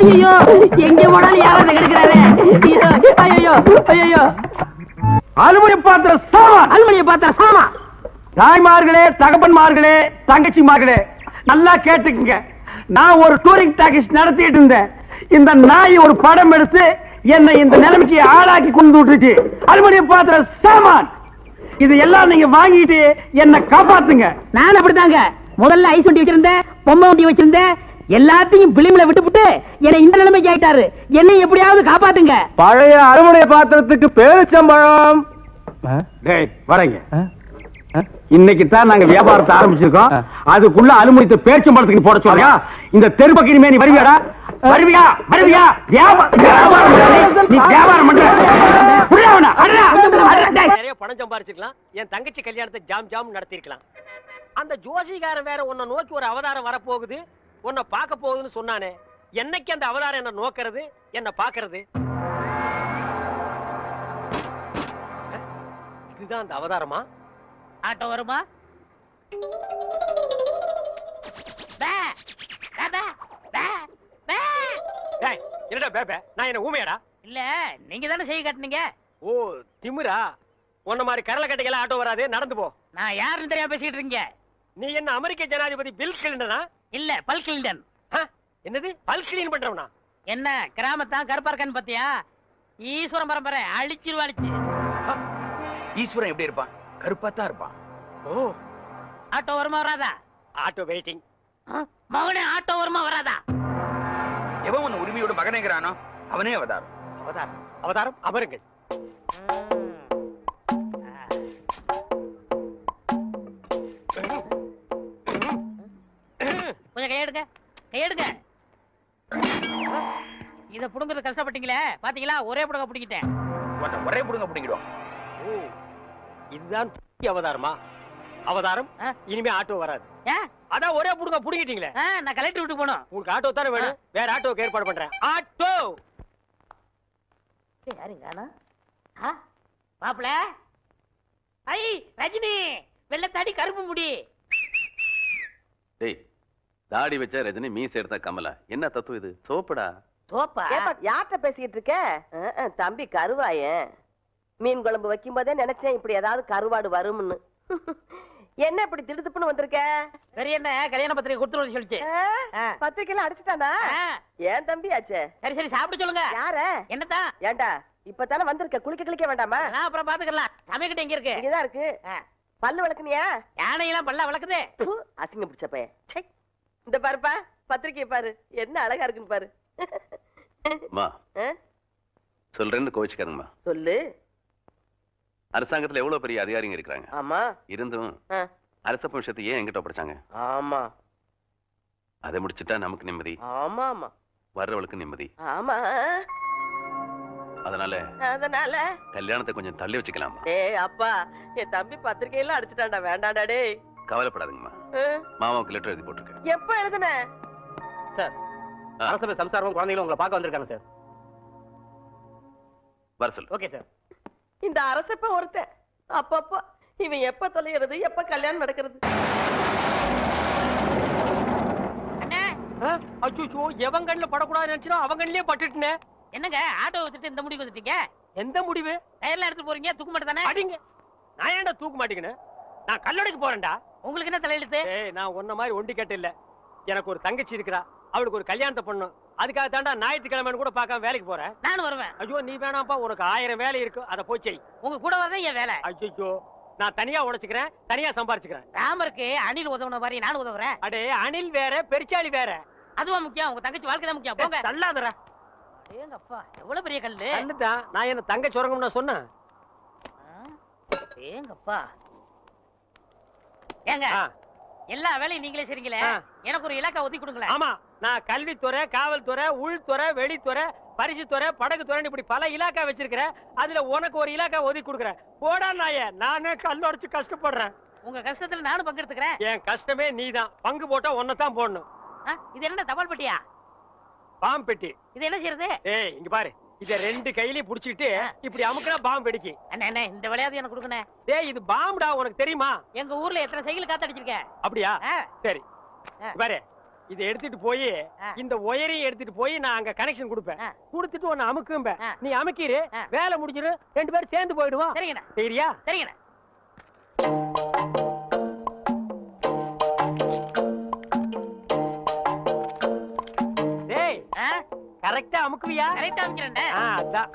ஐயோ, எங்க போனாலும் யாராவது கிடைக்கிறாரு. ஐயோ ஐயோ, அலுமினிய பாத்திர சாமா, அலுமணியை பார்த்தா சாமா. தாய்மார்களே, தகப்பன்மார்களே, தங்கச்சிமார்களே, நல்லா கேட்டுக்குங்க. நான் ஒரு டூரிங் டாக்கீஸ் நடத்திட்டு இருந்தேன். இந்த நாய் ஒரு படம் எடுத்து என்னை இந்த நிலைமைக்கு ஆளாக்கி கொண்டு விட்டுச்சு. அலுமினிய பாத்திர சாமான் இது எல்லாம் நீங்க வாங்கிட்டு என்ன காப்பாத்துங்க. நான் அப்படித்தாங்க முதல்ல ஐஸ் ஒட்டி வச்சிருந்தேன், பொம்மை ஒட்டி வச்சிருந்தேன், எல்லாத்தையும் பிலிம்ல விட்டுப்புட்டு என்னை இந்த நிலைமைக்கு ஆயிட்டாரு. என்னை எப்படியாவது காப்பாத்துங்க. பழைய அலுமினிய பாத்திரத்துக்கு பேரிச்சம்பழம். டேய், வரேங்க. இன்னைக்கு தான் நாங்க வியாபாரத்தை ஆரம்பிச்சிருக்கோம். அதுக்குள்ள அலுமினியத்தை பேரிச்சம்பழத்துக்கு போட சொல்றியா? இந்த தெருப்பக்கு இனிமே நீ வருவியாடா? வருவியா? வருவியா? நீ வியாபாரம் பண்ற? நிறைய பணம் சம்பாரிச்சிருக்கலாம், என் தங்கச்சி கல்யாணத்தை ஜாம் ஜாம் நடத்திருக்கலாம். அந்த ஜோசிகாரன் வேற உன்னை நோக்கி ஒரு அவதாரம் வரப்போகுது, உன்னை பார்க்க போகுதுன்னு சொன்னானே. என்னைக்கு அந்த அவதாரம் என்ன நோக்கிறது, என்ன பாக்குறது? இதுதான் அந்த அவதாரமா? ஆட்டோ வருமா? என்னடா பேபே, நான் என்ன ஊமையாடா? இல்ல, நீங்க தானே செய்ய காட்டுனீங்க. ஓ, திமிரா? உன்ன மாதிரி கரல கட்டைகளா ஆட்டோ வராதே, நடந்து போ. நான் யாருன்னு தெரியாம பேசிட்டு இருக்கீங்க. நீ என்ன அமெரிக்க ஜனாதிபதி பில் கிளின்டனா? இல்ல, பல் கிளின்டன். என்னது பல் கிளீன் பண்றவனா? என்ன கிராமத்தான் கருப்பா இருக்கான்னு பாத்தியா? ஈஸ்வரன் பரம்பரை அழிச்சிருவாளிச்சு. ஈஸ்வரன் எப்படி இருப்பான்? கருப்பா தான் இருப்பான். ஓ, ஆட்டோ வருமா வராதா? Auto waiting. மகனே, ஆட்டோ வருமா வராதா? எவன் உன்னை உரிமையோட மகனேங்கிறானோ அவனே அவதாரம். அவதாரம் அவதாரம் அமருங்கள். கொஞ்சம் கையெடுங்க, கையெடுங்க. இத புடுங்கிறது கஷ்டப்பட்டீங்களே, பாத்தீங்களா? ஒரே புடுங்க புடிங்கிட்டேன். உன்னை ஒரே புடுங்க பிடிக்கிறோம். ஓ, இதுதான் அவதாரமா? அவதாரம் இனிமே ஆட்டோ வராது. அதான் ஒரே புடுங்க புடிங்கிட்டீங்களே. நான் கலெக்டர் வீட்டுக்கு போனோம். உங்களுக்கு ஆட்டோ தானே வேணும், வேற ஆட்டோக்கு ஏற்பாடு பண்றேன். ஆட்டோ யாருங்க? மாப்பிள, ஐ ரஜினி, வெள்ளத்தாடி கருப்பு முடி. டேய், தாடி வச்ச ரஜினி, மீசை எடுத்த கமலா, என்ன தத்துவம் இது? சோப்புடா. சோப்பா? யார்கிட்ட பேசிட்டு இருக்க? தம்பி கருவாயன். மீன் குழம்பு வைக்கும் போதே நினைச்சேன் இப்படி ஏதாவது கருவாடு வரும்னு. என்ன இப்படி திடுதுப்புன்னு வந்திருக்க? சரி, என்ன கல்யாண பத்திரிகை கொடுத்துருவது சொல்லிச்சு. பத்திரிக்கையில அடிச்சுட்டானா? ஏன் தம்பி ஆச்சே? சரி சரி, சாப்பிட சொல்லுங்க. யார? என்னதான்? ஏண்டா இப்பதானே வந்திருக்க, குளிக்க கிளிக்க வேண்டாமா? நான் அப்புறம் பாத்துக்கலாம். சமைக்கிட்ட எங்க இருக்கு? இங்கதான் இருக்கு. பல்லு விளக்குனியா? யானையெல்லாம் பல்ல வளர்க்குது. அசிங்கம் பிடிச்ச பையன். இந்த பாருப்பா, பத்திரிக்கை பாரு, என்ன அழகா இருக்குன்னு பாரு. சொல்றேன்னு கோவிச்சுக்காருங்கம்மா. சொல்லு. அரசாங்கத்துல எவ்வளவு பெரிய அதிகாரிங்க இருக்கிறாங்க. ஆமா. இருந்தும் அரச விஷயத்தை ஏன் எங்கிட்ட படிச்சாங்க? ஆமா. அதை முடிச்சுட்டா நமக்கு நிம்மதி. ஆமா ஆமா. வர்றவளுக்கு நிம்மதி. ஆமா. அதனால கல்யாணத்தை கொஞ்சம் தள்ளி வச்சுக்கலாம். டேய் அப்பா, என் தம்பி பத்திரிக்கையெல்லாம் அடிச்சுட்டான்டா, வேண்டாம்டா டேய். கவலைப்படாதீங்கம்மா, மாமாவுக்கு லெட்டர் எழுதி போட்டிருக்கேன். எப்ப எழுதுன? சார், அரசபை சம்சாரமும் குழந்தைகளும் உங்களை பார்க்க வந்திருக்காங்க சார். வர சொல்லு. Okay sir. இந்த அரசப்ப ஒருத்தன். அப்பப்ப இவன் எப்ப தொலைகிறது, எப்ப கல்யாணம் நடக்கிறது? அச்சோ, எவன் கண்ணுல படக்கூடாது நினைச்சா அவன் கண்ணிலே பட்டுட்டேன். என்னங்க ஆட்டோ வச்சுட்டு இந்த முடிவு வந்துட்டீங்க? எந்த முடிவு? டயர்ல எடுத்து போறீங்க, தூக்க மாட்டே தானே? அடிங்க. நான் ஏன்டா தூக்க மாட்டேங்கன்னு? நான் கல்லடைக்கு போறேன்டா. உங்களுக்கு என்ன தலையெழுத்து? நான் உன்ன மாதிரி ஒண்டி கட்ட இல்ல. எனக்கு ஒரு தங்கச்சி இருக்கிறா, அவளுக்கு ஒரு கல்யாணத்தை பண்ணணும். அதுக்காக தாண்டா ஞாயிற்றுக்கிழமை கூட பார்க்காம வேலைக்கு போறேன். நானும் வருவேன். ஐயோ நீ வேணாம்ப்பா, உனக்கு 1000 வேலை இருக்கு, அதை போய் செய். உங்க கூட வரதான் என் வேலை. ஐயோ நான் தனியா உழைச்சுக்கிறேன், தனியா சம்பாரிச்சுக்கிறேன். ராமருக்கு அணில் உதவுன மாதிரி நானும் உதவுறேன். அடே அணில் வேற பெருச்சாளி வேற. அதுவா முக்கியம்? உங்க தங்கச்சி வாழ்க்கை தான் முக்கியம். போங்க. தள்ளாதடா. ஏங்கப்பா எவ்வளவு பெரிய கல்லு. கல்லுதான். நான் என்ன தங்க சுரங்கம் நான் சொன்னேன்? ஏங்கப்பா. ஏங்க எல்லா வேலையும் நீங்களே செய்றீங்களே, எனக்கு ஒரு இலாக்கா ஒதுக்கி கொடுங்களேன். ஆமா, நான் கல்வித்துறை, காவல்துறை, உள்துறை, வெளித்துறை, பரிசுத்துறை, படகுத்துறை இப்படி பல இலாக்கா வச்சிருக்கிறேன். அதுல உனக்கு ஒரு இலாக்கா ஒதுக்கி கொடுக்குறேன். போடா நாயே, நானே கல்லொடைச்சு கஷ்டப்படுறேன். உங்க கஷ்டத்துல நானும் பங்கெடுத்துக்கிறேன். என் கஷ்டமே நீதான். பங்கு போட்டா ஒன்னதான் போடணும். இது என்ன தபால் பெட்டியா? பாம்பு பெட்டி. இது என்ன செய்யறது? ஏய் இங்க பாரு, இத 2 கையிலயும் புடிச்சிட்டு இப்படி அமுக்குனா பாம்பு வெடிக்கும். அண்ணே இந்த விளையாட்டு எனக்கு கொடுக்கணே. டேய் இது பாம்புடா, உனக்கு தெரியுமா? எங்க ஊர்ல எத்தனை சைக்கிள் காத்தடிச்சிருக்கேன். அப்படியா? சரி பாரு, இதை எடுத்துட்டு போய் இந்த ஒயரையும் எடுத்துட்டு போய் நான் அங்க கனெக்ஷன் கொடுப்பேன். கொடுத்துட்டு உன்னை அமுக்கும்ப, நீ அமுக்கிரு, வேலை முடிஞ்சிரு, 2 பேரும் சேர்ந்து போயிடுவோம். சரிங்கண்ணா. சரியா? சரிங்கண்ணா. டேய் கரெக்டா அமுக்குவியா? கரெக்டா அமுக்கிறேன். அதான்.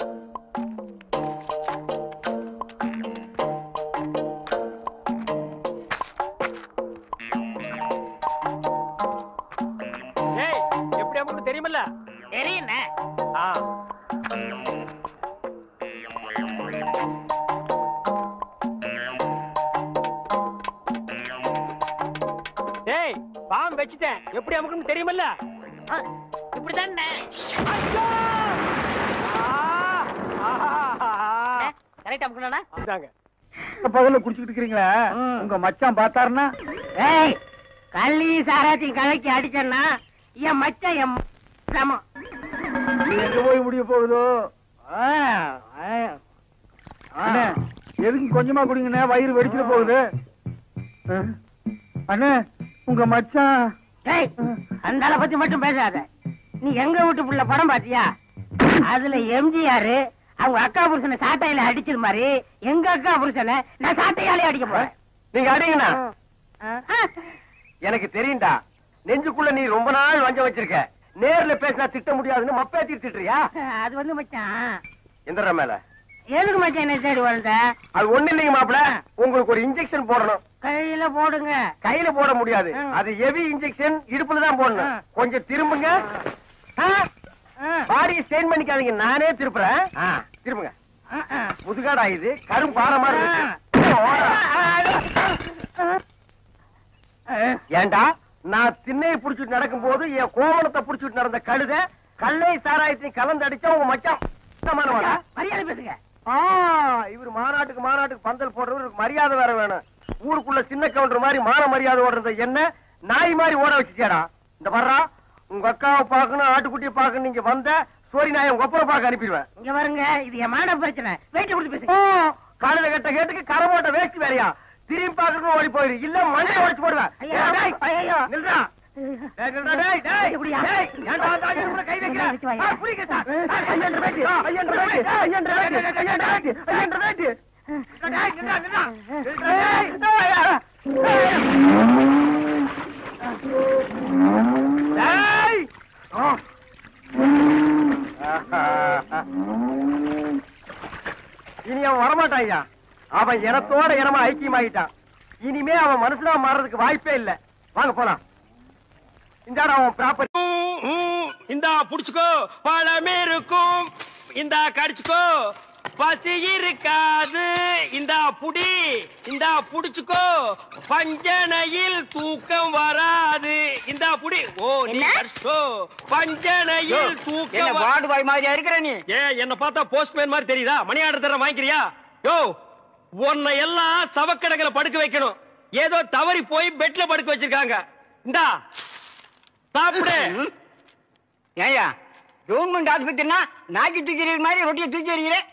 டேய் எப்படி அமுக்கு தெரியுமல்ல? தெரியுண்ணே. டேய் பாம்பு வச்சிட்டேன், எப்படி அமுக்குன்னு தெரியுமல்ல? இப்படிதான் கரெக்டா அமுக்கணும்னா இதாங்க. பகல்ல குடிச்சிட்டு இருக்கீங்களா? உங்க மச்சான் பார்த்தாருன்னா, ஏய் கள்ளி சாராத்தையும் கலக்கி அடிச்சேன்னா என் மச்சான் என் சமம். எங்க போய் முடிய போகுதோ? எதுக்கு கொஞ்சமா குடிங்கண்ணே, வயிறு வெடிச்சிட்டு போகுது. அண்ணே உங்க மச்சான். ஏய் அந்த ஆளை பத்தி மட்டும் பேசாத. நீ எங்க வீட்டு புள்ள படம் பாத்தியா? அதுல எம்ஜிஆர் அவங்க அக்கா புருஷனை சாட்டையில அடிச்சிரு மாதிரி எங்க அக்கா புருஷனை நான் சாட்டையாலே அடிக்க போறேன். நீங்க அடிங்கண்ணா. எனக்கு தெரியும்டா, நெஞ்சுக்குள்ள நீ ரொம்ப நாள் வஞ்சம் வச்சிருக்க. நேர்ல பேசினா திட்ட முடியாதுன்னு மப்பே திட்டுறியா? அது வந்து மச்சான். எந்திர மேல எதுக்கு மச்சான் என்ன சைடு வந்த? அது ஒண்ணு இல்லைங்க மாப்பிள, உங்களுக்கு ஒரு இன்ஜெக்ஷன் போடணும். கையில போடுங்க. கையில போட முடியாது, அது ஹெவி இன்ஜெக்ஷன், இடுப்புல தான் போடணும். கொஞ்சம் திரும்புங்க. பாடியை ஸ்டெயின் பண்ணிக்காதீங்க, நானே திருப்புறேன். திரும்புங்க. முதுகாடா இது, கரும் பாரமா இருக்கு. ஏண்டா நான் திண்ணையை புடிச்சிட்டு நடக்கும் போது என் கோவணத்தை புடிச்சிட்டு நடந்த கழுத கல்லை சாராயத்தையும் கலந்து அடிச்சா உங்க மச்சான் மரியாதை பேசுங்க. இவர் மாநாட்டுக்கு பந்தல் போடுறவருக்கு மரியாதை வேற வேணும். ஊருக்குள்ள சின்ன கவுண்டர் மாதிரி மான மரியாதை ஓடுறது என்ன நாய் மாதிரி ஓட வச்சுச்சேடா. இந்த வர்றா உங்க அக்காவை பாக்கணும், ஆட்டுக்குட்டியை பாக்கணும். நீங்க வந்த சோரி நாயை உங்க ஒப்பனை பார்க்க அனுப்பிடுவேன். இங்க பாருங்க, இது என் மான பிரச்சனை. வெயிட் கொடுத்து பேசுங்க. காலையில கட்ட கேட்டுக்கு கரை போட்ட வேஸ்ட் வேறையா? திரும்பி பாக்கணும் ஓடி போயிரு, இல்ல மண்டையை உடைச்சு போடுவேன். நில்றா. கை இனி அவன் வரமாட்டான். அவன் இனத்தோட இனமா ஐக்கியமாயிட்டான். இனிமே அவன் மனசுல மாறதுக்கு வாய்ப்பே இல்ல. வாங்க போலாம். இந்த ப்ராப்பர்ட்டி இந்தா புடிச்சுக்கோ, பழமே இருக்கும். இந்தா கடிச்சுக்கோ, பசி இருக்காது. இந்தா புடி, இந்தா புடிச்சுக்கோ, பஞ்சனையில் தூக்கம் வராது. இந்தா புடி. ஓ நீ கடிச்சுக்கோ, பஞ்சனையில் தூக்கம். வார்டு பாய் மாதிரியா இருக்கிற நீ? என்ன பார்த்தா போஸ்ட்மேன் மாதிரி தெரியுதா? மணி ஆர்டர் தர வாங்கிக்கிறியா? யோ உன்னை எல்லாம் சவக்கடங்களை படுக்க வைக்கணும். ஏதோ தவறி போய் பெட்ல படுக்க வச்சிருக்காங்க. இந்தா சாப்பிடு. ஏயா கவர்மெண்ட் ஆஸ்பத்திரினா நாக்கி தூக்கி மாதிரி ரொட்டியை தூக்கி எறிகிறேன்.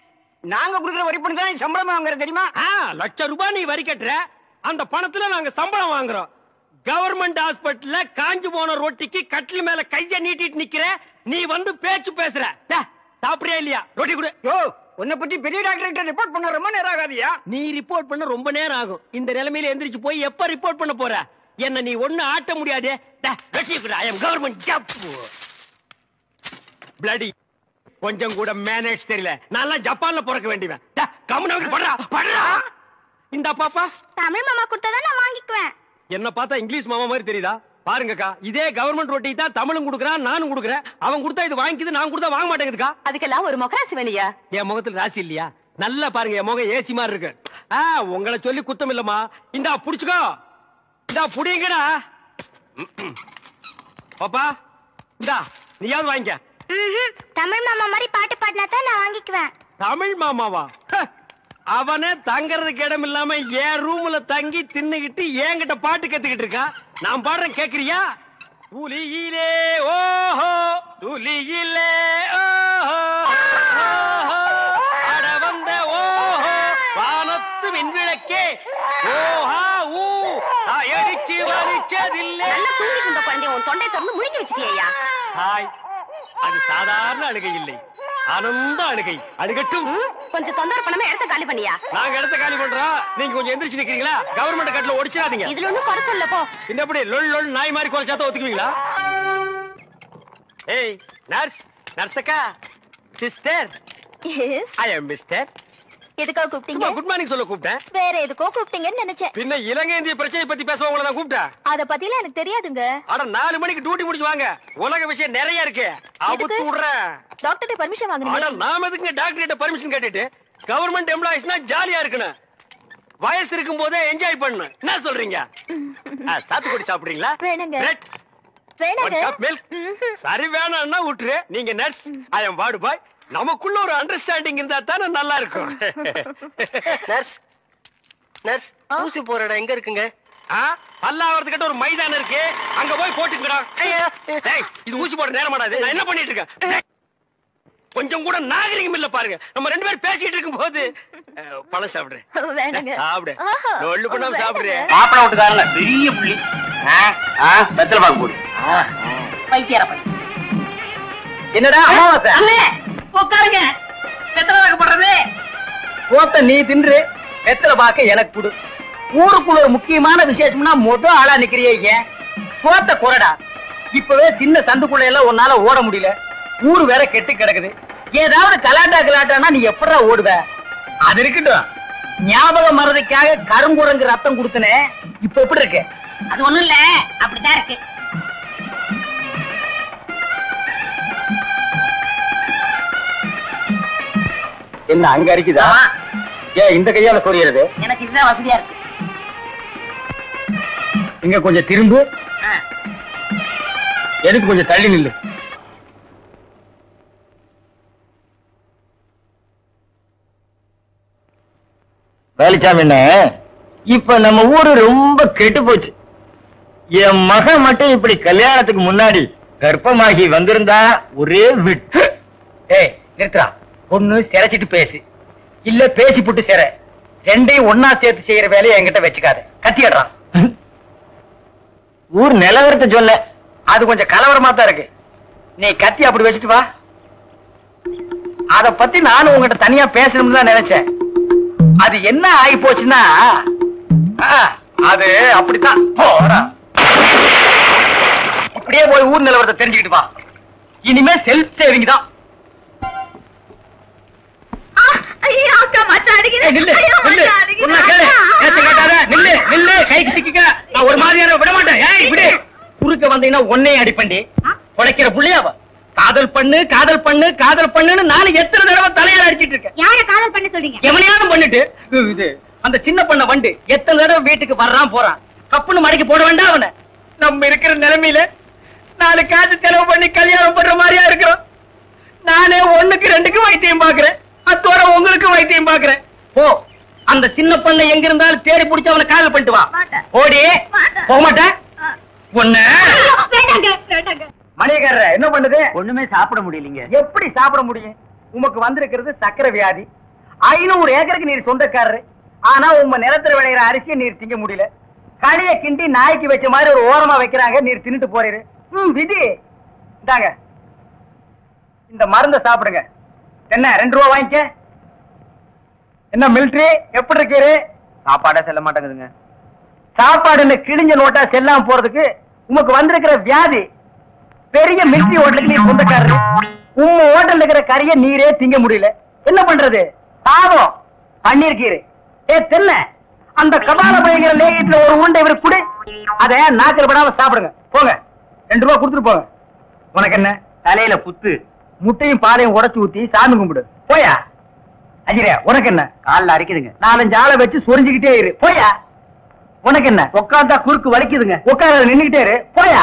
நாங்க குடுக்குற வரி பணம் தான் சம்பளம் வாங்குறோம் தெரியுமா? லட்சம் ரூபாய் நீ வரி கட்டுற, அந்த பணத்துல நாங்க சம்பளம் வாங்குறோம். கவர்மெண்ட் ஹாஸ்பிட்டல்ல காஞ்சு போன ரொட்டிக்கு கட்டில் மேல கைய நீட்டிட்டு நிக்கிற, நீ வந்து பேச்சு பேசுற. சாப்பிடுறியா இல்லையா? ரொட்டி கொடு. உன்னை பத்தி பெரிய டாக்டர் ரிப்போர்ட் பண்ண ரொம்ப நேரம் ஆகாதியா? நீ ரிப்போர்ட் பண்ண ரொம்ப நேரம் ஆகும். இந்த நிலைமையில எந்திரிச்சு போய் எப்ப ரிப்போர்ட் பண்ண போற? என்ன நீ ஒண்ணு ஆட்ட முடியாது. ஐ அம் கவர்மெண்ட் ஜாப். பிளடி கொஞ்சம் கூட மேனேஜ் தெரியல. நான் ஜப்பான்ல பிறக்க வேண்டியவன். கம்முனு படுறா படுறா. இந்த பாப்பா தமிழ் மாமா கொடுத்தா நான் வாங்கிக்குவேன். என்ன பார்த்தா இங்கிலீஷ் மாமா மாதிரி தெரியுதா? பாருங்கக்கா, இதே கவர்மெண்ட் ரொட்டி தான் தமிழும் குடுக்குறான், நானும் குடுக்குறேன். அவன் கொடுத்தா இது வாங்கிக்குது, நான் கொடுத்தா வாங்க மாட்டேங்குதுக்கா. அதுக்கெல்லாம் ஒரு முகராசி வேணியா? என் முகத்துல ராசி இல்லையா? நல்லா பாருங்க, என் முகம் ஏசி மாதிரி இருக்கு. உங்களை சொல்லி குத்தம் இல்லம்மா. இந்தா புடிச்சுக்கோ, இந்தா புடிங்கடா. பாப்பா இந்தா நீயாவது வாங்கிக்க. தமிழ் மாமா மாதிரி பாட்டு பாடினா தான் நான் வாங்கிக்குவேன். தமிழ் மாமாவா? அவனே தங்கறதுக்கு இடம் இல்லாம என் ரூம்ல தங்கி தின்னுகிட்டு என்கிட்ட பாட்டு கத்துக்கிட்டு இருக்கா. நான் பாடுறேன், கேக்குறியா? துளியிலே ஓஹோ துளியிலே ஓஹோ அட வந்த ஓஹோ வானத்து விண்விளக்கே ஓஹா ஊ அடிச்சு வலிச்சதில்லை. தூங்கிட்டு இருந்த குழந்தை உன் தொண்டை திறந்து முழிக்க வச்சிட்டியா? ஹாய், அது சாதாரண அழுகை இல்லை, ஆனந்த அழுகை. அழுகட்டும். கொஞ்சம் தொந்தரவு பண்ணாம இடத்த காலி பண்ணியா? நாங்க இடத்த காலி பண்றோம், நீங்க கொஞ்சம் எந்திரிச்சு நிக்கிறீங்களா? கவர்மெண்ட் கட்டல ஒடிச்சிடாதீங்க. இதுல ஒண்ணும் குறைச்சல்ல போ. இன்னப்படி லொல் லொல் நாய் மாதிரி குறைச்சாத்த ஒத்துக்குவீங்களா? ஏய் நர்ஸ், நர்ஸக்கா, சிஸ்டர். எஸ். ஐ அம் மிஸ்டர். எதுக்காக கூப்பிட்டீங்க? குட் மார்னிங் சொல்ல கூப்பிட்டேன். வேற எதுக்கோ கூப்பிட்டீங்கன்னு நினைச்சேன். பின்ன இலங்கை இந்திய பிரச்சனை பத்தி பேச உங்களை நான் கூப்பிட்டேன். அத பத்திலாம் எனக்கு தெரியாதுங்க. அட 4 மணிக்கு டியூட்டி முடிச்சு வாங்க, உலக விஷயம் நிறைய இருக்கு. அவுத்து விடுறேன். டாக்டர்ட்ட பர்மிஷன் அட வாங்குறீங்க? நாம எதுக்கு டாக்டர் கிட்ட பர்மிஷன் கேட்டுட்டு? கவர்மெண்ட் எம்ப்ளாயிஸ்னா ஜாலியா இருக்கணும், வயசு இருக்கும் போதே என்ஜாய் பண்ணணும். என்ன சொல்றீங்க? சாத்துக்குடி சாப்பிடுறீங்களா? வேணுங்க. பிரெட், வேணுங்க. ஒரு கப் மில்க். சரி வேணாம்னா விட்டுரு. நீங்க நர்ஸ், ஐ அம் வார்டு பாய். நமக்குள்ள ஒரு அண்டர்ஸ்டாண்டிங் இருந்தா தானே நல்லா இருக்கும். நர்ஸ், நர்ஸ், ஊசி போற இடம் எங்க இருக்குங்க? பல்லாவரத்துக்கிட்ட ஒரு மைதானம் இருக்கு, அங்க போய் போட்டுங்கடா. இது ஊசி போட நேரமாடா இது. நான் என்ன பண்ணிட்டு இருக்கேன்? கொஞ்சம் கூட நாகரிகம் இல்ல பாருங்க. நம்ம 2 பேரும் பேசிட்டு இருக்கும் போது பழம் சாப்பிடுறேன். வேணுங்க. சாப்பிடு, ஒண்ணு பண்ணாம சாப்பிடுறேன். மாப்பிள விட்டுக்காரல பெரிய புள்ளி. வெத்தலை பாக்கு போடு. பைத்தியார பை. என்னடா அமாவாசை? அண்ணே உட்காருங்க. வெத்தலை பாக்கு போடுறது. போத்த நீ தின்று, வெத்தலை பாக்க எனக்கு கொடு. ஊருக்குள்ள ஒரு முக்கியமான விசேஷம்னா முதல் ஆளா நிக்கிறிய. போத்த குறடா. இப்பவே சின்ன சந்துக்குள்ள எல்லாம் உன்னால ஓட முடியல. ஊரு வேற கெட்டு கிடக்குது. ஏதாவது கலாட்டானா நீ எப்படா ஓடுவ? அது இருக்கட்டும், ஞாபகம் மறதிக்காக கருங்குரங்கு ரத்தம் கொடுத்தனே, இப்ப எப்படி இருக்கு? அது ஒண்ணும் இல்ல, அப்படிதான் இருக்கு. என்ன அங்க அரிக்குதா? ஏன் இந்த கையால சொரியறது? எனக்கு இதுதான் வசதியா இருக்கு. இங்க கொஞ்சம் திரும்பு, எதுக்கு கொஞ்சம் தள்ளி நில்லு. வேலிச்சாமி, என்ன இப்ப நம்ம ஊரு ரொம்ப கெட்டு போச்சு. என் மகன் மட்டும் இப்படி கல்யாணத்துக்கு முன்னாடி கர்ப்பமாகி வந்திருந்தா ஒரே விட்டு. ஏய் நிறுத்துறா. ஒண்ணு சிரைச்சிட்டு பேசு, இல்ல பேசி புட்டு சேர. ரெண்டையும் ஒன்னா சேர்த்து செய்யற வேலையை என்கிட்ட வச்சுக்காத. கத்திடுறான். ஊர் நிலவரத்தை சொல்ல, அது கொஞ்சம் கலவரமா தான் இருக்கு. நீ கத்தி அப்படி வச்சுட்டு வா. அத பத்தி நானும் உங்ககிட்ட தனியா பேசணும்னு தான் நினைச்சேன். அது என்ன ஆகி போச்சுன்னா, அது அப்படித்தான். இப்படியே போய் ஊர் நிலவரத்தை தெரிஞ்சுக்கிட்டு வா. இனிமே செல்ஃப் சேவிங் தான். ஒரு மாதிரியான விட மாட்டேன். குறுக்க வந்தீங்கன்னா ஒன்னையும் அடிப்பண்டி. உழைக்கிற புள்ளையாவ காதல் பண்ணு காதல் பண்ணு காதல் பண்ணுன்னு நானும் எத்தனை தடவை தலையால அடிச்சிட்டு இருக்கேன். யார காதல் பண்ண சொல்றீங்க? எவனையாவது பண்ணிட்டு இது அந்த சின்ன பண்ண வண்டு எத்தனை தடவை வீட்டுக்கு வர்றான் போறான். கப்புன்னு மடக்கி போட வேண்டாம் அவனை. நம்ம இருக்கிற நிலைமையில 4 காசு செலவு பண்ணி கல்யாணம் பண்ற மாதிரியா இருக்கிறோம். நானே 1க்கு 2க்கு வைத்தியம் பாக்குறேன். அத்தோட உங்களுக்கு வைத்தியம் பாக்குறேன். ஓ, அந்த சின்ன பண்ண எங்க இருந்தாலும் தேடி பிடிச்சு அவனை காதல் பண்ணிட்டு வா. ஓடி போக மாட்டேன். ஒண்ணு மணியக்காரர் என்ன பண்ணுது? ஒண்ணுமே சாப்பிட முடியலீங்க. எப்படி சாப்பிட முடியும்? உமக்கு வந்திருக்கிறது சக்கரை வியாதி. 500 ஏக்கருக்கு நீர் சொந்தக்காரரு. ஆனா உங்க நிலத்துல விளையிற அரிசியை நீர் திங்க முடியல. களிய கிண்டி நாய்க்கு வச்ச மாதிரி ஒரு ஓரமா வைக்கிறாங்க, நீர் தின்னுட்டு போறீரு. விதி. இந்தாங்க இந்த மருந்த சாப்பிடுங்க. என்ன 2 ரூபா வாங்கிக்க. என்ன மிலிட்டரி எப்படி இருக்கீரு? சாப்பாடே செல்ல மாட்டேங்குதுங்க. சாப்பாடு கிழிஞ்ச நோட்டா செல்லாம போறதுக்கு உங்களுக்கு வந்திருக்கிற வியாதி. பெரிய மிலிட்டரி ஹோட்டலுக்கு நீர் சொந்தக்காரரு. உங்க ஹோட்டல் இருக்கிற கறியை நீரே திங்க முடியல. என்ன பண்றது? பாவம் பண்ணிருக்கீரு. தென்ன அந்த கபால பயங்கர லேகியத்துல ஒரு உருண்டை இவரு குடு. அத நாக்கில் படாம சாப்பிடுங்க. போங்க 2 ரூபா கொடுத்துட்டு போங்க. உனக்கு என்ன தலையில புத்து? முட்டையும் பாலையும் உடைச்சு ஊத்தி சாமி கும்பிடு. போயா. அஜிரே உனக்கு என்ன? காலில் அரைக்குதுங்க. 4-5 ஆளை வச்சு சொரிஞ்சுக்கிட்டே இரு. போயா. உனக்கு என்ன? உட்காந்தா குறுக்கு வலிக்குதுங்க. உட்கார நின்னுகிட்டே இரு. போயா.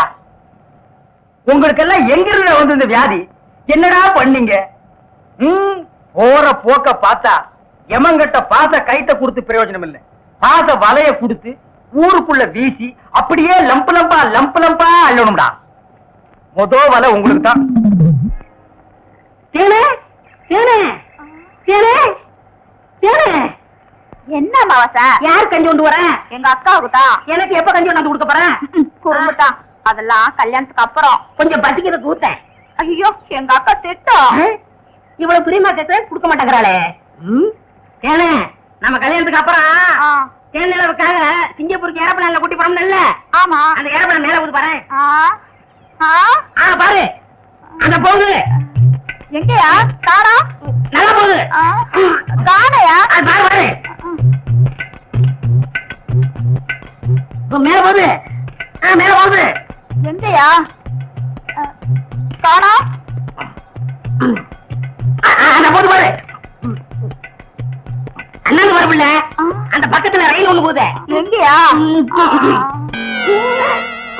உங்களுக்கு எல்லாம் எங்க இருந்து வந்து இந்த வியாதி? என்னடா பண்ணீங்க? போற போக்க பார்த்தா எமங்கட்ட பாச கைட்ட கொடுத்து பிரயோஜனம் இல்லை. பாச வலைய கொடுத்து ஊருக்குள்ள வீசி அப்படியே லம்பு லம்பா அள்ளணும்டா. மொத வலை உங்களுக்கு தான். என்ன மாவாசா? யார் கஞ்சி கொண்டு வரேன்? எங்க அக்காவுக்கு தான். எனக்கு எப்ப கஞ்சி கொண்டாந்து கொடுக்க போறேன்? குறும்புட்டான். அதெல்லாம் கல்யாணத்துக்கு அப்புறம். கொஞ்சம் பசிக்கிறது ஊத்தேன். ஐயோ எங்க அக்கா திட்டம். இவ்வளவு பிரியமா கேட்க கொடுக்க மாட்டேங்கிறாளே. ஏனே நம்ம கல்யாணத்துக்கு அப்புறம் தேன் நிலவுக்காக சிங்கப்பூருக்கு ஏரோப்ளேன்ல கூட்டி போறோம்ல. ஆமா. அந்த ஏரோப்ளேன் மேல ஊது பாரு. பாரு அங்க போகுது. எங்கயா? காணா. நல்லா போகுது. காணையா? பாரு பாரு. மேல போகுது. மேல போகுது. எங்கயா? காணா. போது பாரு. அண்ணன் வரவில்ல. அந்த பக்கத்துல ரயில் ஒண்ணு போகுது. எங்கயா?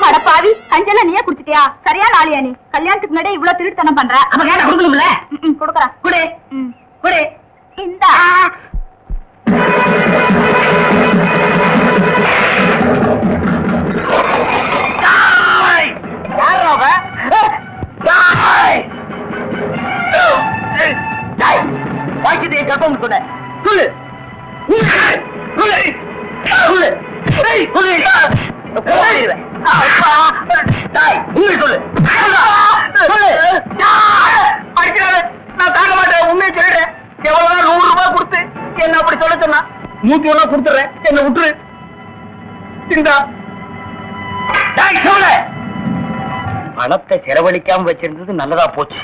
அடப்பாவி, கஞ்செல்லாம் நீயே குடிச்சிட்டியா? சரியான ஆளியா நீ? கல்யாணத்துக்கு முன்னாடி இவ்வளவு திருட்டுத்தனம் பண்ற. அப்ப கேட்ட கொடுக்கணும்ல. கொடுக்கறேன். குடு குடு. இந்த கர்ப்பம் சொன்ன சொல்லு. நான் தாங்க மாட்டேன். உண்மையை சொல்றேன். எவ்வளவு 100 ரூபாய் கொடுத்து என்ன அப்படி சொல்ல சொன்னா 100 ரூபாய் கொடுத்துறேன். என்ன விட்டுரு. பணத்தை செலவழிக்காம வச்சிருந்தது நல்லதா போச்சு.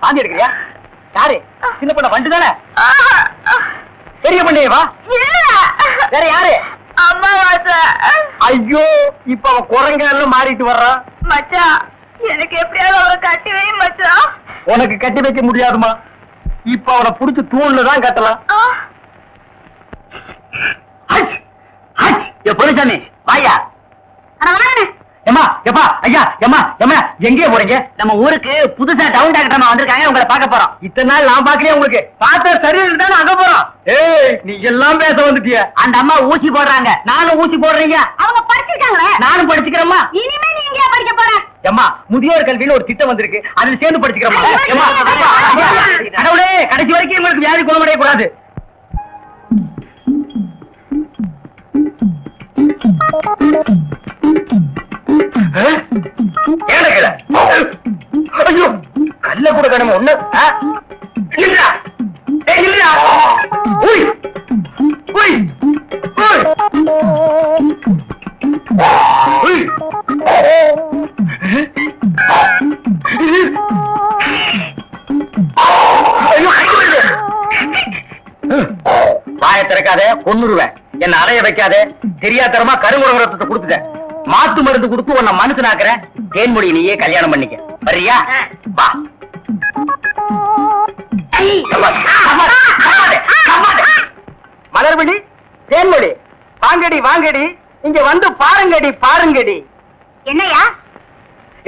வாந்தி எடுக்கிறியா? யாரு? சின்ன பொண்ண வண்டு தானே? பெரிய பொண்ணையவா? வேற யாரு? அம்மாவாசை. ஐயோ, இப்ப அவன் குரங்க எல்லாம் மாறிட்டு வர்றான். மச்சான், எனக்கு எப்படியாவது அவரை கட்டி வை மச்சான். உனக்கு கட்டி வைக்க முடியாதுமா. இப்ப அவனை புடிச்சு தூண்ல தான் கட்டலாம். பொருச்சாமி வாயா. எம்மா எப்பா ஐயா எம்மா எம்மா எங்கே போறீங்க? நம்ம ஊருக்கு புதுசா டவுன் டாக்டர் வந்திருக்காங்க. உங்களை பார்க்க போறோம். இத்தனை நாள் நான் பாக்கலையே. உங்களுக்கு பார்த்தா சரியில்லை தான் அங்க போறோம். ஏய், நீ எல்லாம் பேச வந்துட்டிய. அந்த அம்மா ஊசி போடுறாங்க. நானும் ஊசி போடுறீங்க. அவங்க படிச்சிருக்காங்களே. நானும் படிச்சுக்கிறேம்மா. இனிமே நீ எங்க படிக்க போற? எம்மா, முதியோர் கல்வின்னு ஒரு திட்டம் வந்திருக்கு. அதுல சேர்ந்து படிச்சுக்கிறோமா? கடவுளே, கடைசி வரைக்கும் உங்களுக்கு வியாதி குணமடைய கூடாது. ஐயோ, கல்ல கூட கடமை ஒண்ணு. வாய திறக்காதே, கொன்னுருவேன். என்ன அலைய வைக்காதே. தெரியாதரமா கருங்குரத்தை கொடுத்துட்டேன். மாத்து மருந்து கொடுத்து உன்னை மனுஷனாக்குறேன். தேன்மொழி நீயே கல்யாணம் பண்ணிக்க. வர்றியா? வா. மலர்விழி, தேன்மொழி, வாங்கடி வாங்கடி, இங்க வந்து பாருங்கடி பாருங்கடி. என்னையா?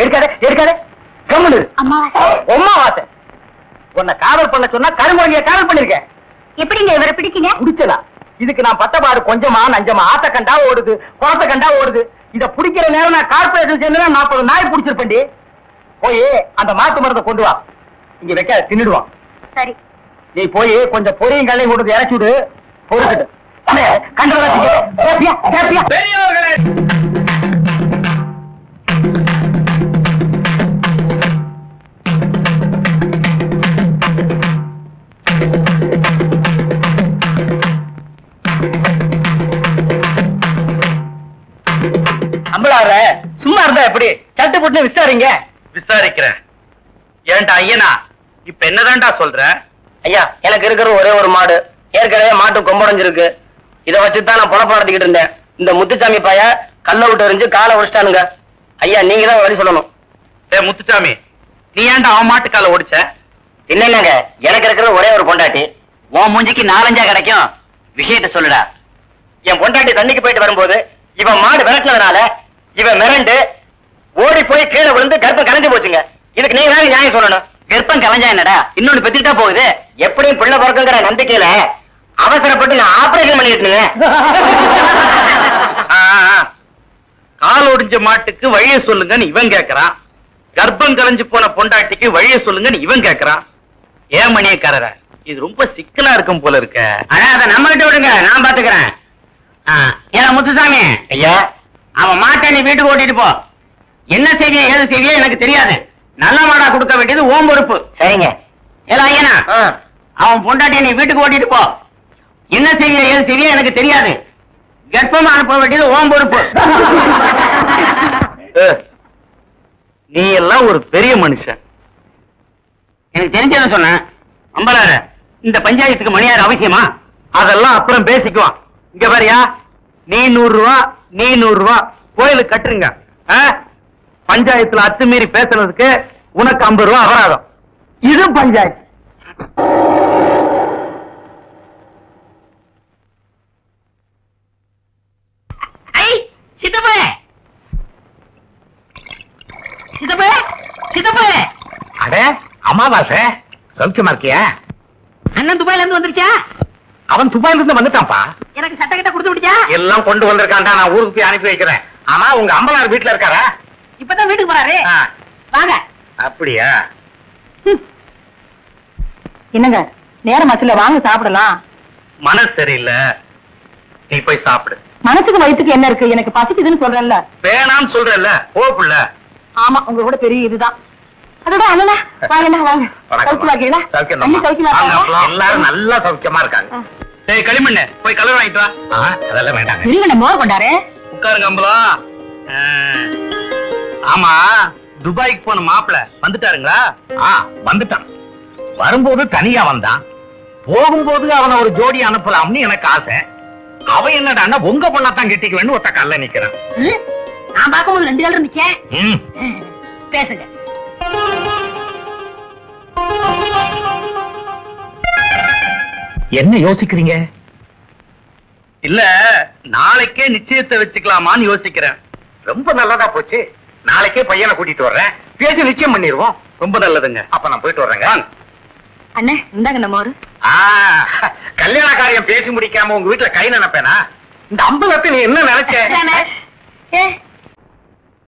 எடுக்காதே எடுக்காதே. கம்முனு. அம்மாவாசை. உன்னை காவல் பண்ண சொன்னா கருங்குரங்கிய காவல் பண்ணிருக்க. எப்படிங்க இவரை பிடிச்சீங்க? குடிச்சதா? இதுக்கு நான் பட்டபாடு கொஞ்சமா நஞ்சமா. ஆத்த கண்டா ஓடுது, குளத்தை கண்டா ஓடுது. இத பிடிக்கிற நேரம் நான் கார்பரேஷன் சேர்ந்தா 40 நாய் பிடிச்சிருப்பேன்டி. போய் அந்த மாட்டு மருந்தை கொண்டு வா. இங்க வைக்க தின்னுடுவான். சரி. நீ போய் கொஞ்சம் பொரியும் கல்லையும் கொண்டு இறச்சி விடு. பொறுக்கிட்டு பெரியவர்களே, அம்பளார சும்மா இருந்தா எப்படி? சட்டு போட்டு விசாரிங்க. விசாரிக்கிறேன். ஏன்டா ஐயனா இப்ப என்னதான்டா சொல்ற? ஐயா, எனக்கு இருக்கிற ஒரே ஒரு மாடு, ஏற்கனவே மாட்டு கொம்படைஞ்சிருக்கு. இதை வச்சுதான் நான் பொழப்ப நடத்திக்கிட்டு இருந்தேன். இந்த முத்துச்சாமி பைய கல்ல விட்டு எறிஞ்சு காலை உடைச்சிட்டானுங்க. ஐயா, நீங்க தான் வழி சொல்லணும். முத்துச்சாமி, நீ ஏன்டா அவன் மாட்டு காலை ஓடிச்ச? இல்லைங்க, எனக்கு இருக்கிற ஒரே ஒரு பொண்டாட்டி. உன் மூஞ்சிக்கு 4-5 கிடைக்கும். விஷயத்த சொல்லுடா. என் பொண்டாட்டி தண்ணிக்கு போயிட்டு வரும்போது இவன் மாடு விரட்டினதுனால இவன் மிரண்டு ஓடி போய் கீழே விழுந்து கர்ப்பம் கலைஞ்சு போச்சுங்க. இதுக்கு நீங்க தான் நியாயம் சொல்லணும். கர்ப்பம் கலைஞ்சா என்னடா? இன்னொன்னு பெத்துட்டா போகுது. எப்படியும் பிள்ளை பிறக்குங்கிற நம்பிக்கையில அவசரப்பட்டு நான் ஆபரேஷன் பண்ணிட்டு கால் ஒடிஞ்ச மாட்டுக்கு வழிய சொல்லுங்கன்னு இவன் கேக்குறான். கர்ப்பம் கலைஞ்சு போன பொண்டாட்டிக்கு வழிய சொல்லுங்கன்னு இவன் கேக்குறான். ஏன் மணியக்காரர, இது ரொம்ப சிக்கலா இருக்கும் போல இருக்க. அதை நம்ம கிட்ட விடுங்க, நான் பாத்துக்கிறேன். ஏன்னா முத்துசாமி ஐயா, அவன் மாட்டை நீ வீட்டுக்கு ஓட்டிட்டு போ. என்ன செய்வியோ ஏது செய்வியோ எனக்கு தெரியாது. நல்ல மாடா கொடுக்க வேண்டியது ஓம் பொறுப்பு. சரிங்க. ஏலா ஐயனா, அவன் பொண்டாட்டியை நீ வீட்டுக்கு ஓட்டிட்டு போ. என்ன செய்வியோ ஏது செய்வியோ எனக்கு தெரியாது. கர்ப்பமா அனுப்ப வேண்டியது ஓம் பொறுப்பு. நீ எல்லாம் ஒரு பெரிய மனுஷன். எனக்கு தெரிஞ்சதை சொன்னேன். அம்பலார, இந்த பஞ்சாயத்துக்கு மணியார் அவசியமா? அதெல்லாம் அப்புறம் பேசிக்குவான். இங்க பாரியா, நீ 100 ரூபா, நீ 100 ரூபா கோயிலுக்கு கட்டுருங்க. பஞ்சாயத்துல அத்துமீறி பேசுறதுக்கு உனக்கு 50 ரூபா அபராதம். இது பஞ்சாயத்து. அட அமாவாசை, சௌக்கியமா இருக்கியா? அண்ணன் துபாயில இருந்து வந்துருச்சா? அவன் துபாயில இருந்து வந்துட்டான்ப்பா. எனக்கு சட்டை கிட்ட கொடுத்து விட்டியா? எல்லாம் கொண்டு வந்திருக்கான்டா, நான் ஊருக்கு போய் அனுப்பி வைக்கிறேன். ஆமா, உங்க அம்பலார் வீட்டுல இருக்காரா? இப்பதான் வீட்டுக்கு போறாரு. வாங்க. அப்படியா? என்னங்க நேரம் ஆச்சுல, வாங்க சாப்பிடலாம். மனசு சரியில்லை, நீ போய் சாப்பிடு. மனசுக்கு வயிற்றுக்கு என்ன இருக்கு? எனக்கு பசிக்குதுன்னு சொல்றேன்ல. வேணான்னு சொல்றல, போப்புல. ஆமா, உங்க கூட பெரிய இதுதான். அதோட அண்ணா வாங்க வாங்க. எல்லாரும் நல்லா சௌக்கியமா இருக்காங்க. டேய் களிமண்ணு, போய் கலர் வாங்கிட்டு வா. அதெல்லாம் வேண்டாங்க. இருங்க, மோர் கொண்டாரு. உட்காருங்க அம்பலா. ஆமா, துபாய்க்கு போன மாப்பிள வந்துட்டாருங்களா? வந்துட்டான். வரும்போது தனியா வந்தான், போகும்போது அவனை ஒரு ஜோடி அனுப்பலாம்னு எனக்கு ஆசை. அவன் என்னடான்னா உங்க பொண்ணாத்தான் கெட்டிக்கு வேணும் ஒத்த கல்ல நிக்கிறான். நான் பார்க்கும்போது 2 கால் இருந்துச்சே. பேசுங்க. என்ன யோசிக்கிறீங்க? இல்ல, நாளைக்கே நிச்சயத்தை வச்சுக்கலாமான்னு யோசிக்கிறேன். ரொம்ப நல்லதா போச்சு. நாளைக்கே பையனை கூட்டிட்டு வர்றேன், பேசி நிச்சயம் பண்ணிடுவோம். ரொம்ப நல்லதுங்க. அப்ப நான் போயிட்டு வர்றேங்க. அண்ணே, இந்தாங்க நம்ம ஒரு கல்யாண காரியம் பேசி முடிக்காம உங்க வீட்டுல கை நினைப்பேனா? இந்த 50 நீ என்ன நினைச்ச?